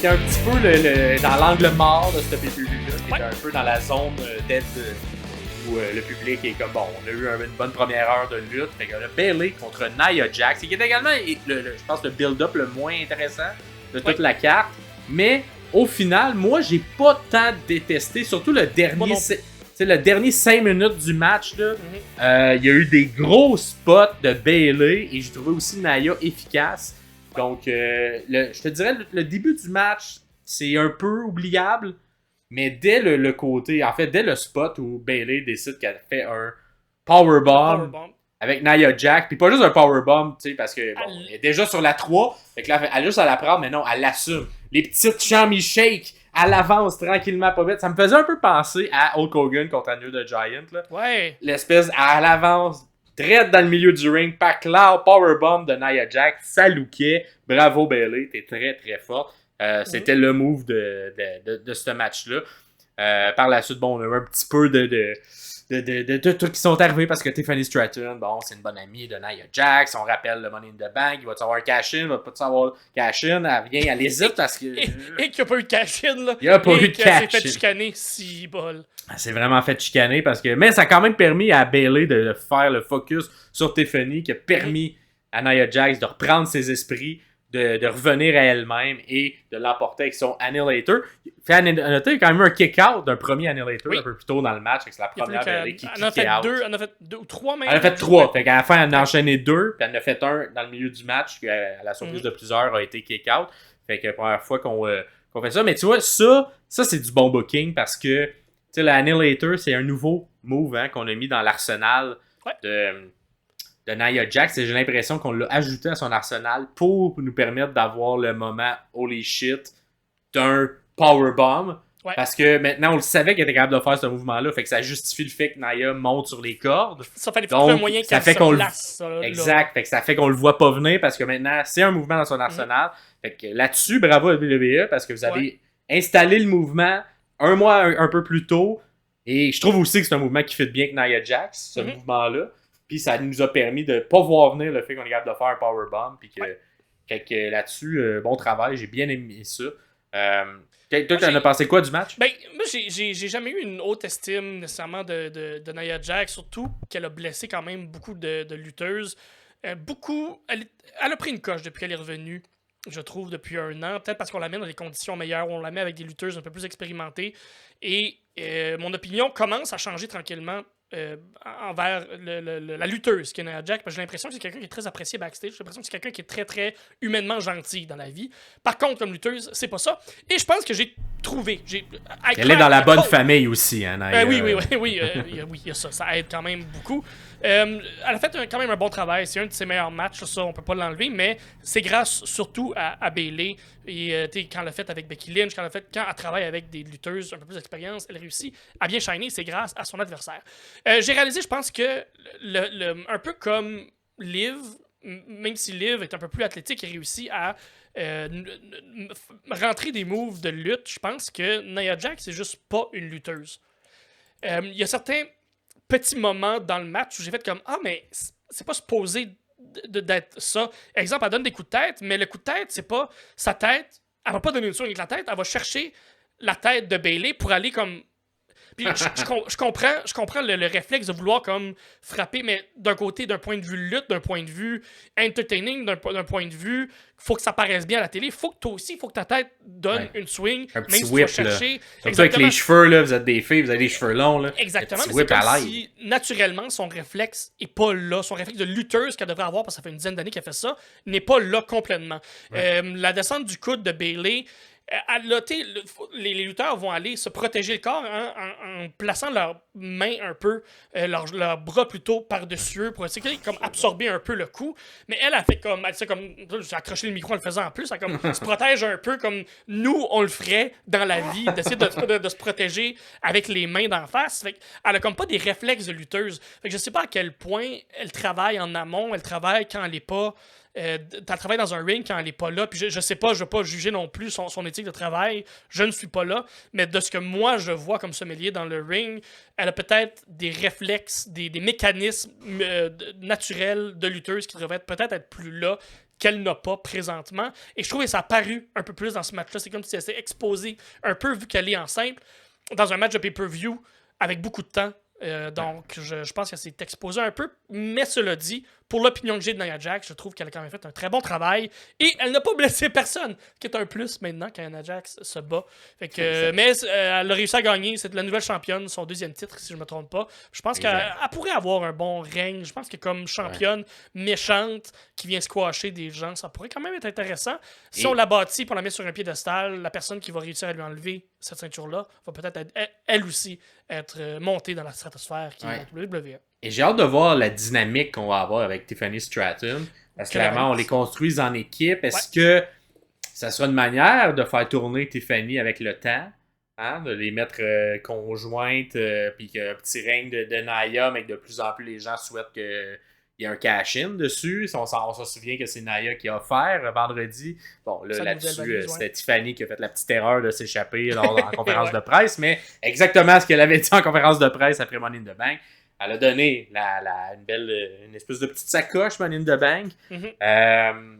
était un petit peu dans l'angle mort de ce pay-per-view-là, qui était un peu dans la zone d'aide où le public est comme, bon, on a eu une bonne première heure de lutte. Fait que le Bayley contre Nia Jax, qui est également, je pense, le build-up le moins intéressant de toute la carte. Mais au final, moi, j'ai pas tant détesté, surtout le dernier... C'est le dernier 5 minutes du match, là. Il y a eu des gros spots de Bayley et j'ai trouvé aussi Nia efficace. Donc, je te dirais, le début du match, c'est un peu oubliable. Mais dès le côté, en fait, dès le spot où Bayley décide qu'elle fait un powerbomb avec Nia Jax, puis pas juste un powerbomb, tu sais, parce que bon, elle est déjà sur la 3, fait que là, elle a juste à la prendre, mais non, elle l'assume. Les petites chambres shake, elle avance tranquillement, pas vite. Ça me faisait un peu penser à Hulk Hogan contre Andre the Giant, là. Ouais. L'espèce, elle avance, direct dans le milieu du ring, pas clair, powerbomb de Nia Jax, ça lookait. Bravo Bayley, t'es très très fort. C'était le move de ce match-là. Par la suite, bon, on a eu un petit peu de trucs qui sont arrivés parce que Tiffany Stratton, bon, c'est une bonne amie de Nia Jax. On rappelle le Money in the Bank. Il va savoir cash-in, il va pas savoir cash-in. Elle vient, elle hésite parce que. Et qu'il n'y a pas eu de cash-in, là. Il n'y a pas eu de cash-in. Elle s'est fait chicaner, si bol. Elle s'est vraiment fait chicaner parce que. Mais ça a quand même permis à Bayley de faire le focus sur Tiffany, qui a permis à Nia Jax de reprendre ses esprits, de revenir à elle-même et de l'emporter avec son Annihilator. Fait annoter, il y a quand même eu un kick-out d'un premier Annihilator un peu plus tôt dans le match. C'est la première Bayley qui kick-out. Elle en a fait deux ou trois même. Elle a fait 3. Fait qu'à la fin, elle en a enchaîné 2. Puis elle en a fait un dans le milieu du match qui, à la surprise de plusieurs, a été kick-out. Fait que la première fois qu'on fait ça. Mais tu vois, ça c'est du bon booking parce que l'Annihilator, c'est un nouveau move qu'on a mis dans l'arsenal de Nia Jax, et j'ai l'impression qu'on l'a ajouté à son arsenal pour nous permettre d'avoir le moment holy shit d'un powerbomb. Ouais. Parce que maintenant, on le savait qu'elle était capable de faire ce mouvement-là, fait que ça justifie le fait que Nia monte sur les cordes. Ça fallait trouver un moyen qu'elle se place. Exact, fait que ça fait qu'on le voit pas venir parce que maintenant, c'est un mouvement dans son arsenal. Fait que là-dessus, bravo à WWE parce que vous avez installé le mouvement un mois un peu plus tôt, et je trouve aussi que c'est un mouvement qui fit bien avec Nia Jax, ce mouvement-là. Puis ça nous a permis de ne pas voir venir le fait qu'on est capable de faire un powerbomb. Puis que là-dessus, bon travail, j'ai bien aimé ça. Toi, tu en as pensé quoi du match? Ben, moi, j'ai jamais eu une haute estime nécessairement de Nia Jax, surtout qu'elle a blessé quand même beaucoup de lutteuses. Elle a pris une coche depuis qu'elle est revenue, je trouve, depuis 1 an. Peut-être parce qu'on la met dans des conditions meilleures, on la met avec des lutteuses un peu plus expérimentées. Et mon opinion commence à changer tranquillement envers la lutteuse qui est Nia Jax, parce que j'ai l'impression que c'est quelqu'un qui est très apprécié backstage. J'ai l'impression que c'est quelqu'un qui est très très humainement gentil dans la vie. Par contre, comme lutteuse, c'est pas ça. Et je pense que j'ai trouvé. Elle est dans la bonne famille aussi, hein, Nia. Oui, il y a ça. Ça aide quand même beaucoup. Elle a fait quand même un bon travail. C'est un de ses meilleurs matchs, ça, on peut pas l'enlever, mais c'est grâce surtout à Bayley. Et quand elle l'a fait avec Becky Lynch, quand elle travaille avec des lutteuses un peu plus d'expérience, elle réussit à bien shiner, c'est grâce à son adversaire. J'ai réalisé, je pense que un peu comme Liv, même si Liv est un peu plus athlétique, il réussit à rentrer des moves de lutte. Je pense que Nia Jax, c'est juste pas une lutteuse. Il y a certains petits moments dans le match où j'ai fait comme « Ah, mais c'est pas supposé d'être ça. » Exemple, elle donne des coups de tête, mais le coup de tête, c'est pas sa tête. Elle va pas donner une swing avec la tête, elle va chercher la tête de Bayley pour aller comme... Puis je comprends le réflexe de vouloir comme frapper, mais d'un côté, d'un point de vue lutte, d'un point de vue entertaining, d'un point de vue, faut que ça paraisse bien à la télé. Faut que toi aussi, faut que ta tête donne une swing, un petit même whip, si tu vas chercher. Surtout avec les cheveux, là, vous êtes des filles, vous avez des cheveux longs. Là. Exactement, mais c'est comme si, naturellement, son réflexe est pas là. Son réflexe de lutteuse qu'elle devrait avoir, parce que ça fait une dizaine d'années qu'elle fait ça, n'est pas là complètement. La descente du coude de Bayley... les lutteurs vont aller se protéger le corps en plaçant leurs mains un peu, leurs bras plutôt par-dessus eux pour essayer de comme absorber un peu le coup. Mais elle a fait comme, j'ai accroché le micro en le faisant en plus, elle comme, se protège un peu comme nous on le ferait dans la vie, d'essayer de se protéger avec les mains d'en face. Fait elle a comme pas des réflexes de lutteuse. Fait que je sais pas à quel point elle travaille en amont, elle travaille quand elle est pas t'as travaillé dans un ring quand elle est pas là, puis je sais pas, je veux pas juger non plus son éthique de travail, je ne suis pas là, mais de ce que moi je vois comme sommelier dans le ring, elle a peut-être des réflexes, des mécanismes naturels de lutteuse qui devraient peut-être être plus là, qu'elle n'a pas présentement. Et je trouve que ça a paru un peu plus dans ce match-là. C'est comme si elle s'est exposée un peu, vu qu'elle est en simple, dans un match de pay-per-view avec beaucoup de temps. Donc, je pense qu'elle s'est exposée un peu. Mais cela dit, pour l'opinion que j'ai de Nia Jax, je trouve qu'elle a quand même fait un très bon travail. Et elle n'a pas blessé personne, qui est un plus maintenant quand Nia Jax se bat. Fait que, mais elle a réussi à gagner. C'est la nouvelle championne, son 2e titre, si je ne me trompe pas. Je pense qu'elle pourrait avoir un bon règne. Je pense que comme championne méchante qui vient squasher des gens, ça pourrait quand même être intéressant. Si on la bâtit et on la met sur un piédestal, la personne qui va réussir à lui enlever cette ceinture-là va peut-être elle aussi être montée dans la stratosphère qui est la WWE. Et j'ai hâte de voir la dynamique qu'on va avoir avec Tiffany Stratton. Parce que clairement, on les construise en équipe. Est-ce que ça sera une manière de faire tourner Tiffany avec le temps? Hein? De les mettre conjointes, puis qu'un petit règne de Nia, mais que de plus en plus les gens souhaitent qu'il y ait un cash-in dessus. On se souvient que c'est Nia qui a offert vendredi. Bon, là-dessus, c'était Tiffany qui a fait la petite erreur de s'échapper en conférence de presse, mais exactement ce qu'elle avait dit en conférence de presse après Money in the Bank. Elle a donné une espèce de petite sacoche Money in the Bank.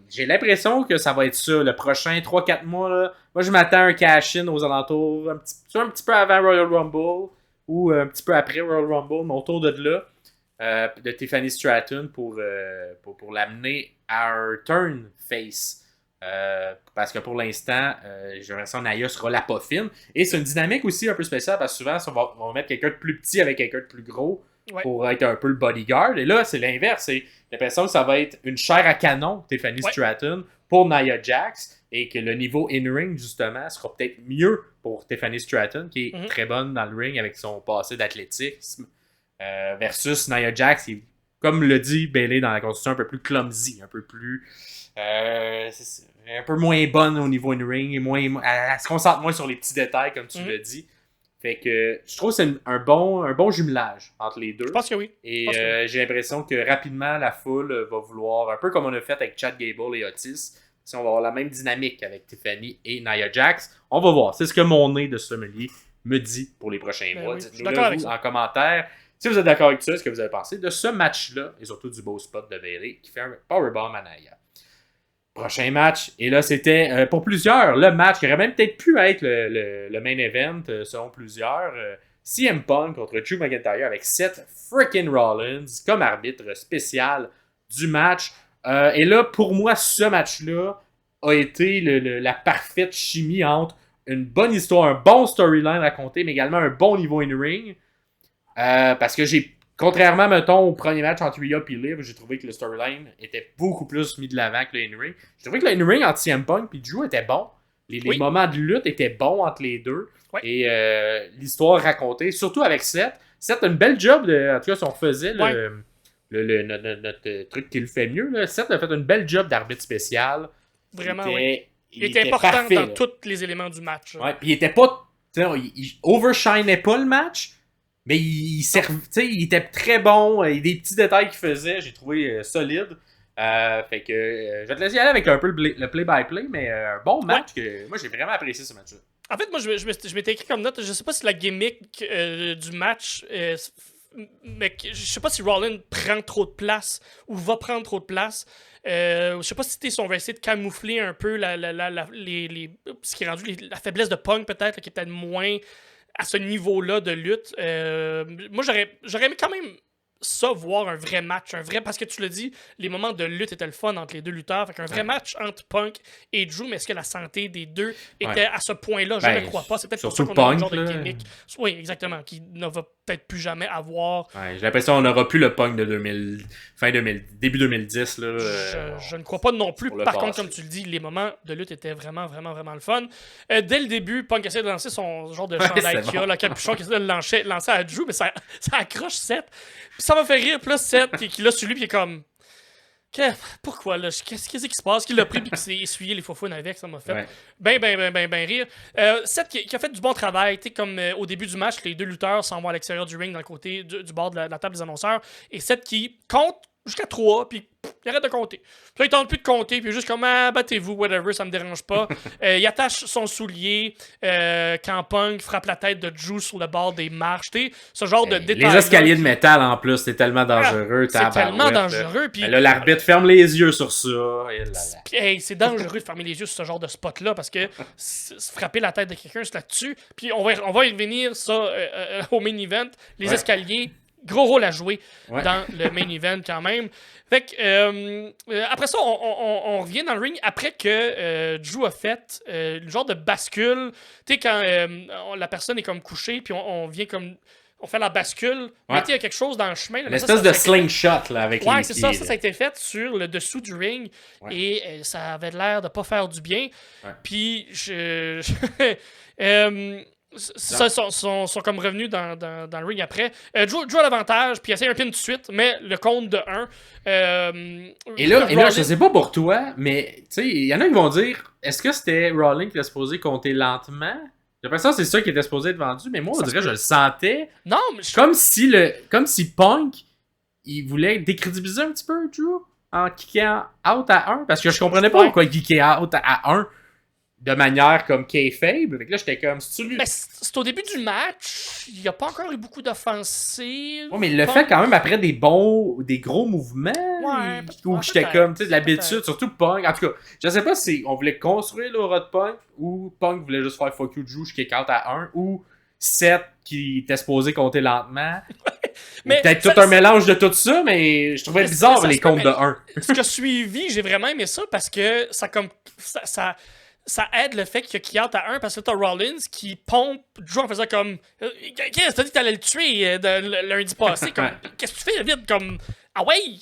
J'ai l'impression que ça va être ça, le prochain 3-4 mois. Là. Moi, je m'attends à un cash-in aux alentours, un petit peu avant Royal Rumble ou un petit peu après Royal Rumble, mais autour de là, de Tiffany Stratton pour l'amener à un turn face. Parce que pour l'instant, j'ai l'impression que Nia sera la peaufine. Et c'est une dynamique aussi un peu spéciale parce que souvent, on va mettre quelqu'un de plus petit avec quelqu'un de plus gros pour être un peu le bodyguard. Et là, c'est l'inverse. J'ai l'impression que ça va être une chair à canon, Tiffany Stratton, pour Nia Jax. Et que le niveau in-ring, justement, sera peut-être mieux pour Tiffany Stratton, qui est très bonne dans le ring avec son passé d'athlétisme. Versus Nia Jax, qui, comme le dit Bayley dans la construction, un peu plus clumsy, un peu plus... un peu moins bonne au niveau in-ring, elle se concentre moins sur les petits détails, comme tu l'as dit. Fait que je trouve que c'est un bon jumelage entre les deux. Je pense que oui. Et j'ai l'impression que rapidement, la foule va vouloir, un peu comme on a fait avec Chad Gable et Otis, si on va avoir la même dynamique avec Tiffany et Nia Jax, on va voir. C'est ce que mon nez de sommelier me dit pour les prochains mois. Dites-nous en commentaire si vous êtes d'accord avec ça, ce que vous avez pensé de ce match-là, et surtout du beau spot de Bayley qui fait un powerbomb à Nia. Prochain match, et là c'était pour plusieurs le match qui aurait même peut-être pu être le main event selon plusieurs. CM Punk contre Drew McIntyre avec Seth freaking Rollins comme arbitre spécial du match. Et là, pour moi, ce match-là a été la parfaite chimie entre une bonne histoire, un bon storyline raconté, mais également un bon niveau in-ring. Parce que contrairement, mettons, au premier match entre Rhea et Liv, j'ai trouvé que le storyline était beaucoup plus mis de l'avant que le in-ring. J'ai trouvé que le in-ring entre CM Punk et Drew était bon. Les moments de lutte étaient bons entre les deux. Et l'histoire racontée, surtout avec Seth. Seth a une belle job, en tout cas, si on refaisait notre truc qui le fait mieux. Là. Seth a fait une belle job d'arbitre spécial. Vraiment, il était important parfait, dans tous les éléments du match. Ouais, puis il était pas... Il overshinait pas le match. Mais il était très bon. Il y a des petits détails qu'il faisait. J'ai trouvé solide. Fait que je vais te laisser aller avec un peu le play-by-play. Mais un bon match que moi j'ai vraiment apprécié ce match-là. En fait, moi je m'étais écrit comme note. Je sais pas si la gimmick du match. Mais je sais pas si Rollins prend trop de place ou va prendre trop de place. Je sais pas si on va essayer de camoufler un peu ce qui est rendu la faiblesse de Punk peut-être, qui est peut-être moins à ce niveau-là de lutte. Moi, j'aurais aimé quand même ça, voir un vrai match. Parce que tu l'as dit, les moments de lutte étaient le fun entre les deux lutteurs. Fait qu'un vrai match entre Punk et Drew, mais est-ce que la santé des deux était à ce point-là? Je ne crois pas. C'est peut-être pour ça qu'on a un genre de gimmick. Oui, exactement. Qui ne va peut-être plus jamais avoir. J'ai l'impression qu'on n'aura plus le Punk de début 2010. Là, je ne crois pas non plus. Par contre, comme tu le dis, les moments de lutte étaient vraiment, vraiment, vraiment le fun. Dès le début, Punk essaie de lancer son genre de chandail qu'il a, le capuchon qui essaie de le lancer à Drew, mais ça accroche Seth. Puis ça m'a fait rire. Puis là, Seth qui l'a sur lui, puis il est comme... Pourquoi là? Qu'est-ce qui se passe? Qui l'a pris et qui s'est essuyé les faux avec? Ça m'a fait ben rire. Seth qui a fait du bon travail. Comme au début du match, les deux lutteurs s'en vont à l'extérieur du ring, dans le côté du bord de la table des annonceurs. Et Seth qui compte jusqu'à 3, puis Il arrête de compter. Puis là, il tente plus de compter, puis juste comme, battez-vous, whatever, ça me dérange pas. Il attache son soulier quand Punk frappe la tête de Drew sur le bord des marches. Tu sais, ce genre de détail. Les escaliers de métal, en plus, c'est tellement dangereux. C'est tellement dangereux. Puis là, l'arbitre ferme les yeux sur ça. Puis, c'est dangereux de fermer les yeux sur ce genre de spot-là, parce que frapper la tête de quelqu'un, c'est là-dessus. Puis on va y revenir, ça, au main event. Les escaliers, gros rôle à jouer dans le main event quand même. Fait que, après ça, on revient dans le ring après que Drew a fait le genre de bascule. Tu sais, quand la personne est comme couchée, puis on vient comme... On fait la bascule. Mais il y a quelque chose dans le chemin. L'espèce de slingshot là, avec les pieds. Ouais, c'est ça. Ça a été fait sur le dessous du ring. Et ça avait l'air de pas faire du bien. Puis, sont comme revenus dans le ring après. Drew a l'avantage, puis il essaie un pin tout de suite, mais le compte de 1. Et là, je sais pas pour toi, mais tu sais, il y en a qui vont dire, est-ce que c'était Rollins qui était supposé compter lentement? J'ai l'impression que c'est ça qui était supposé être vendu, mais moi, on dirait que je le sentais. Non, mais comme si Punk, il voulait décrédibiliser un petit peu Drew en kickant out à 1, parce que je comprenais pas pourquoi il kickait out à 1. De manière comme kayfabe. Fait que là, j'étais comme... C'est au début du match. Il n'y a pas encore eu beaucoup d'offensives. Ouais, mais il le fait quand même après des gros mouvements. Ouais. Où j'étais comme, tu sais, de l'habitude, surtout Punk. En tout cas, je sais pas si on voulait construire l'aura de Punk ou Punk voulait juste faire fuck you Drew, je kick out à 1 ou Seth qui était supposé compter lentement. Mais peut-être tout un mélange de tout ça, mais je trouvais bizarre les comptes de 1. Ce que suivi, j'ai vraiment aimé ça parce que ça aide le fait qu'il y a out à 1 parce que t'as Rollins qui pompe Drew en faisant comme qu'est-ce que t'as dit que t'allais le tuer lundi passé? Qu'est-ce que tu fais vite? Comme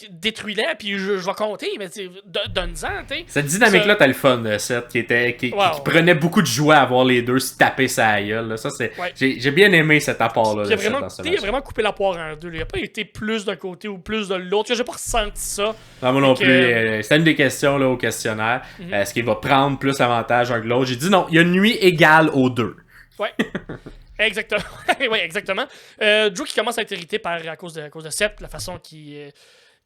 détruis-le puis je vais compter, mais donne-en, tu sais. Cette dynamique-là, t'as le fun, Seth, qui prenait beaucoup de joie à voir les deux se taper sa gueule. Là. Ça, j'ai bien aimé cet apport-là. Il a vraiment coupé la poire en deux. Il n'a pas été plus d'un côté ou plus de l'autre. J'ai pas ressenti ça. Non, moi non plus. C'était une des questions là, au questionnaire. Est-ce qu'il va prendre plus avantage un que l'autre? J'ai dit non, il y a une nuit égale aux deux. Ouais. Exactement. Oui, exactement. Drew qui commence à être irrité à cause de Seth, la façon qui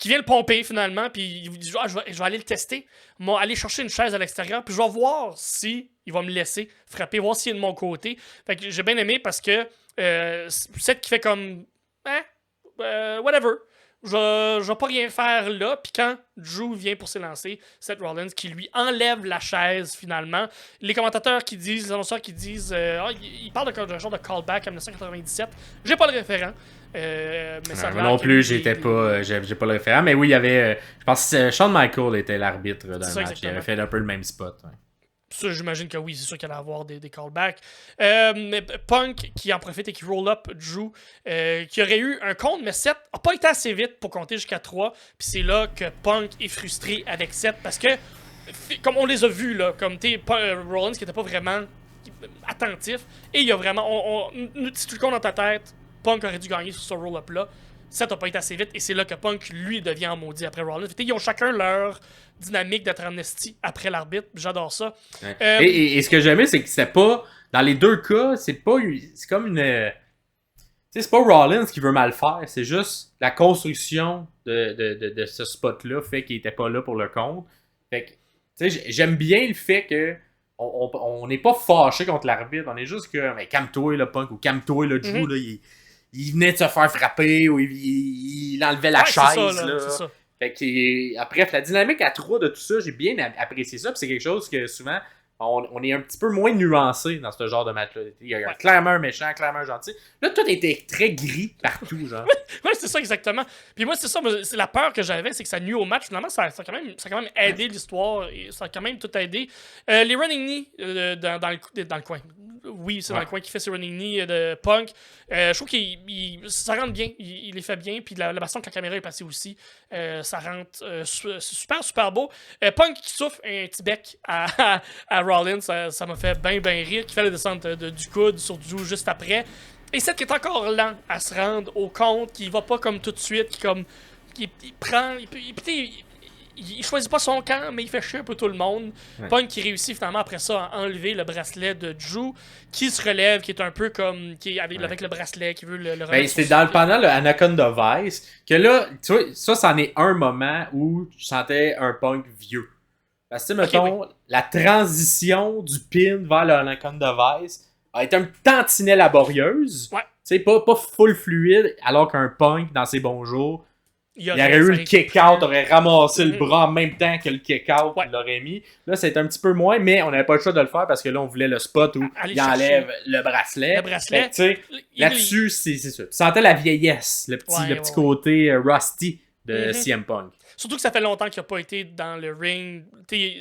vient le pomper finalement, puis il dit je vais aller le tester, moi aller chercher une chaise à l'extérieur, puis je vais voir si il va me laisser frapper, voir s'il est de mon côté. Fait que j'ai bien aimé parce que Seth qui fait comme whatever. Je vais pas rien faire là. Puis quand Drew vient pour s'élancer, Seth Rollins qui lui enlève la chaise finalement. Les commentateurs qui disent, les annonceurs qui disent, ils parlent d'un genre de callback à 1997. J'ai pas le référent. Mais ça moi non plus, j'ai pas le référent. Mais oui, il y avait, je pense que Shawn Michaels était l'arbitre dans le match. Exactement. Il avait fait un peu le même spot. Ouais. Ça, j'imagine que oui, c'est sûr qu'il allait avoir des callbacks. Mais Punk qui en profite et qui roll up Drew, qui aurait eu un compte, mais Seth n'a pas été assez vite pour compter jusqu'à 3. Puis c'est là que Punk est frustré avec Seth parce que, comme on les a vus, là, comme Rollins qui n'était pas vraiment attentif, et il y a vraiment, si tu le comptes dans ta tête, Punk aurait dû gagner sur ce roll-up-là. Seth n'a pas été assez vite, et c'est là que Punk, lui, devient en maudit après Rollins. Ils ont chacun leur dynamique d'être amnesty après l'arbitre. J'adore ça. Ouais. Et ce que j'aimais, c'est que c'est pas... Dans les deux cas, c'est comme une... Tu sais, c'est pas Rollins qui veut mal faire, c'est juste la construction de ce spot-là fait qu'il était pas là pour le compte. Fait que, tu sais, j'aime bien le fait que on n'est pas fâché contre l'arbitre, on est juste que, mais calme-toi le Punk, ou calme-toi le Drew, là, il venait de se faire frapper, ou il enlevait la chaise. C'est ça. Fait que, bref, la dynamique à 3 de tout ça, j'ai bien apprécié ça. Puis c'est quelque chose que souvent, on est un petit peu moins nuancé dans ce genre de match-là. Il y a clairement un méchant, clairement un gentil. Là, tout était très gris partout, genre. Ouais, c'est ça, exactement. Puis moi, c'est ça, c'est la peur que j'avais, c'est que ça nuit au match. Finalement, ça a quand même aidé l'histoire, et ça a quand même tout aidé. Les running knee dans le coin. Oui, c'est dans le coin qui fait ses running knee de Punk. Je trouve que ça rentre bien, il les fait bien. Puis la façon que la caméra est passée aussi, ça rentre super, super beau. Punk qui souffle un petit bec à Rollins, ça m'a fait bien rire, qui fait la descente du coude sur Drew juste après. Et Seth qui est encore lent à se rendre au compte, qui va pas comme tout de suite, qui prend... il choisit pas son camp, mais il fait chier un peu tout le monde. Ouais. Punk qui réussit finalement après ça à enlever le bracelet de Drew, qui se relève, qui est un peu comme. Qui est avec le bracelet, qui veut le remettre. Ben, c'était pendant le Anaconda Vice que là, tu vois, c'en est un moment où je sentais un Punk vieux. Parce que, mettons, la transition du pin vers le Anaconda Vice a été un tantinet laborieuse. Ouais. Tu sais, pas full fluide, alors qu'un Punk, dans ses bons jours, il aurait eu le kick-out, aurait ramassé le bras en même temps que le kick-out, il l'aurait mis. Là, c'était un petit peu moins, mais on n'avait pas le choix de le faire parce que là, on voulait le spot où il enlève le bracelet. Le bracelet. Tu sais, là-dessus, c'est ça. Tu sentais la vieillesse, le petit côté rusty de CM Punk. Surtout que ça fait longtemps qu'il n'a pas été dans le ring.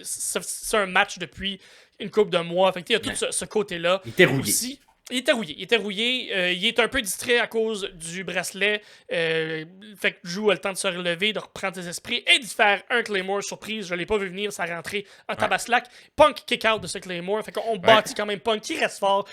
C'est un match depuis une couple de mois. Fait que il y a tout ce côté-là. Il était rouillé. Aussi. Il était rouillé. Il est un peu distrait à cause du bracelet. Fait que Drew a le temps de se relever, de reprendre ses esprits et de faire un Claymore surprise. Je l'ai pas vu venir, ça rentrée en tabaslac. Punk kick-out de ce Claymore. Fait qu'on bâtit quand même Punk qui reste fort,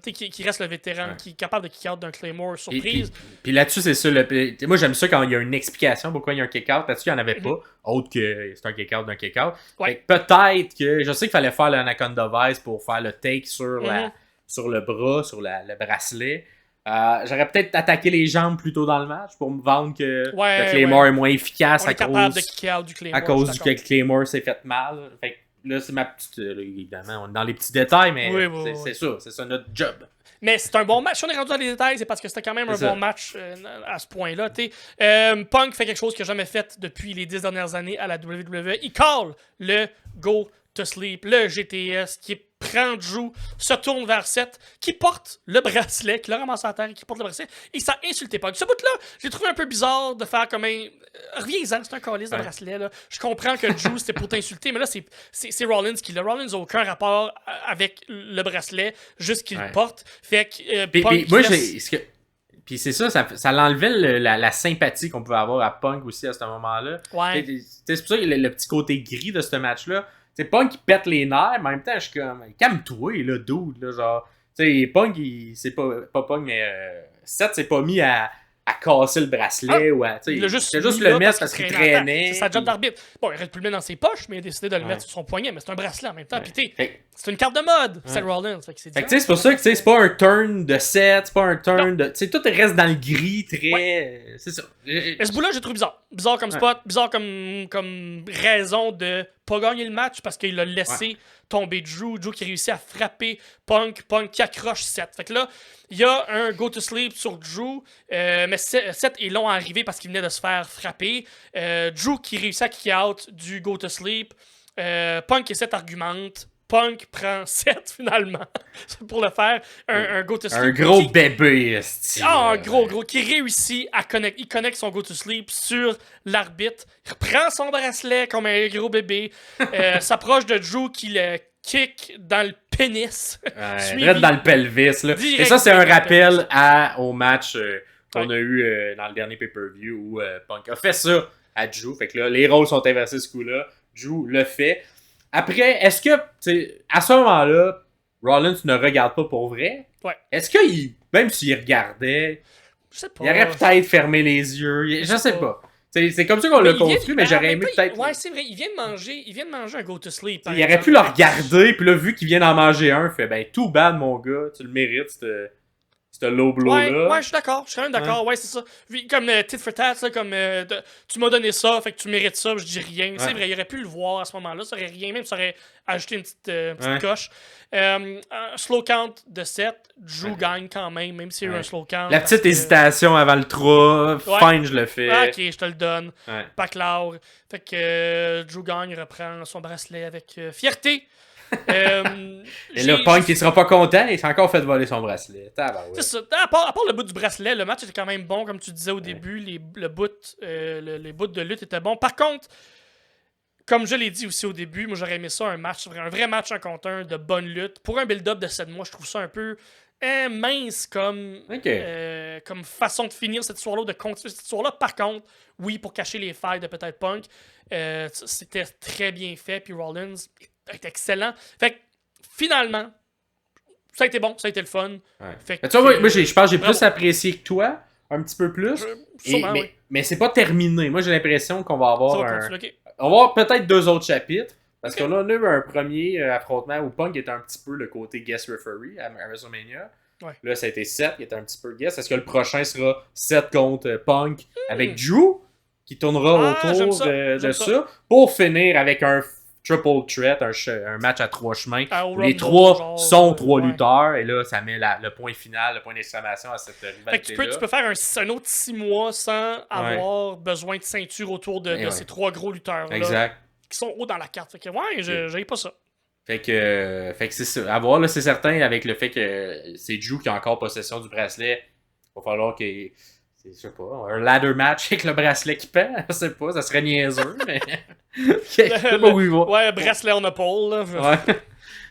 qui reste le vétéran, qui est capable de kick-out d'un Claymore surprise. Puis là-dessus, c'est ça. Moi, j'aime ça quand il y a une explication pourquoi il y a un kick-out. Là-dessus, il n'y en avait pas. Autre que c'est un kick-out d'un kick-out. Fait que peut-être que je sais qu'il fallait faire le Anaconda Vice pour faire le take sur le bras, sur le bracelet. J'aurais peut-être attaqué les jambes plus tôt dans le match pour me vendre que le Claymore est moins efficace à cause du que le Claymore s'est fait mal. Fait que là, c'est ma petite... évidemment, on est dans les petits détails, mais c'est ça notre job. Mais c'est un bon match. Si on est rendu dans les détails, c'est parce que c'était quand même un bon match à ce point-là. Punk fait quelque chose qu'il n'a jamais fait depuis les 10 dernières années à la WWE. Il call le Go to Sleep, le GTS, qui prend Drew, se tourne vers Seth, qui porte le bracelet, qui l'a ramassé à terre et qui porte le bracelet. Et ça insultait Punk. Ce bout-là, j'ai trouvé un peu bizarre de faire comme un... Reviens-en, c'est un calice de bracelet. Là. Je comprends que Drew, c'était pour t'insulter, mais là, c'est Rollins qui l'a. Rollins n'a aucun rapport avec le bracelet, juste qu'il le porte. Fait que Punk... moi, Puis c'est ça, ça l'enlevait la sympathie qu'on pouvait avoir à Punk aussi à ce moment-là. Ouais. C'est pour ça que le petit côté gris de ce match-là, c'est Punk qui pète les nerfs, mais en même temps, je suis comme, calme-toi, là, dude, là, genre, tu sais, Punk, c'est pas Punk, mais Seth s'est pas mis à casser le bracelet ou à, tu sais, il a juste le mettre parce qu'il traînait. C'est sa job d'arbitre. Bon, il aurait pu le mettre dans ses poches, mais il a décidé de le mettre sur son poignet, mais c'est un bracelet en même temps. Puis c'est une carte de mode, Seth Rollins. C'est pour ça que c'est pas un turn de Seth, c'est pas un turn de... Tu sais, tout reste dans le gris, très... C'est ça. Mais ce bout-là, j'ai trouvé bizarre. Bizarre comme spot, bizarre comme raison de pas gagner le match parce qu'il a laissé tomber Drew qui réussit à frapper Punk qui accroche Seth. Fait que là, il y a un go to sleep sur Drew, mais Seth est long à arriver parce qu'il venait de se faire frapper. Drew qui réussit à kick out du go to sleep. Punk et Seth argumentent. Punk prend 7 finalement pour le faire. Un go to sleep. Un gros bébé. Un gros qui réussit à connecter. Il connecte son go to sleep sur l'arbitre. Il reprend son bracelet comme un gros bébé. S'approche de Drew qui le kick dans le pénis. Direct dans le pelvis. Là. Et ça, c'est un rappel au match qu'on a eu dans le dernier pay-per-view où Punk a fait ça à Drew. Fait que là, les rôles sont inversés ce coup-là. Drew le fait. Après, est-ce que, à ce moment-là, Rollins ne regarde pas pour vrai? Ouais. Est-ce qu'il, même s'il regardait, je sais pas, il aurait peut-être fermé les yeux? Je sais pas. C'est comme ça qu'on l'a construit, mais j'aurais aimé peut-être... Ouais, c'est vrai, il vient de manger un go-to-sleep. Il aurait pu le regarder, puis là, vu qu'il vient d'en manger un, il fait, ben, too bad, mon gars, tu le mérites, ce low blow-là. Ouais, je suis d'accord. Je suis quand même d'accord. Ouais, c'est ça. Comme tit for tat, comme tu m'as donné ça, fait que tu mérites ça, je dis rien. C'est vrai, il aurait pu le voir à ce moment-là. Ça aurait rien, même ça aurait ajouté une petite coche. Un slow count de 7. Drew gagne quand même s'il y a eu un slow count. La petite hésitation avant le 3. Fine, je le fais. Ok, je te le donne. Pas clair. Fait que Drew gagne, reprend son bracelet avec fierté. Et là, Punk, il sera pas content, il s'est encore fait voler son bracelet. C'est ça. À part le bout du bracelet, le match était quand même bon, comme tu disais au début. Les bouts de lutte étaient bons. Par contre, comme je l'ai dit aussi au début, moi j'aurais aimé ça, un vrai match 1 contre 1 de bonne lutte. Pour un build-up de 7 mois, je trouve ça un peu mince comme façon de finir cette histoire-là, de continuer cette histoire-là. Par contre, oui, pour cacher les failles de peut-être Punk, c'était très bien fait. Puis Rollins est excellent. Fait que finalement, ça a été bon, ça a été le fun. Fait que, tu vois, moi je pense que j'ai plus apprécié que toi, un petit peu plus. Sûrement, mais c'est pas terminé. Moi j'ai l'impression qu'on va avoir On va avoir peut-être 2 autres chapitres. Parce qu'on a eu un premier affrontement où Punk était un petit peu le côté guest referee à WrestleMania. Ouais. Là, ça a été Seth qui était un petit peu guest. Est-ce que le prochain sera Seth contre Punk avec Drew qui tournera autour de ça pour finir avec un triple threat, un match à 3 chemins. Les 3 sont 3 lutteurs et là, ça met le point final, le point d'exclamation à cette rivalité-là. Tu peux faire un autre 6 mois sans avoir besoin de ceinture autour de ces 3 gros lutteurs-là. Exact. Qui sont hauts dans la carte. Fait que j'aille pas ça. Fait que c'est ça. À voir, là, c'est certain, avec le fait que c'est Drew qui a encore possession du bracelet, il va falloir qu'il je sais pas, un ladder match avec le bracelet qui pend. Je sais pas, ça serait niaiseux, mais. Je sais pas où il va. Ouais, bracelet on épaule, là. Ouais.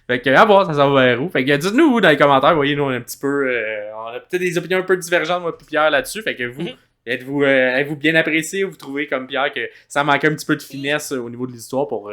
Fait que, à voir, ça s'en va vers où. Fait que, dites-nous, vous, dans les commentaires, voyez, nous, on a un petit peu. On a peut-être des opinions un peu divergentes, moi, et Pierre, là-dessus. Fait que vous. Êtes-vous bien apprécié ou vous trouvez comme Pierre que ça manquait un petit peu de finesse au niveau de l'histoire pour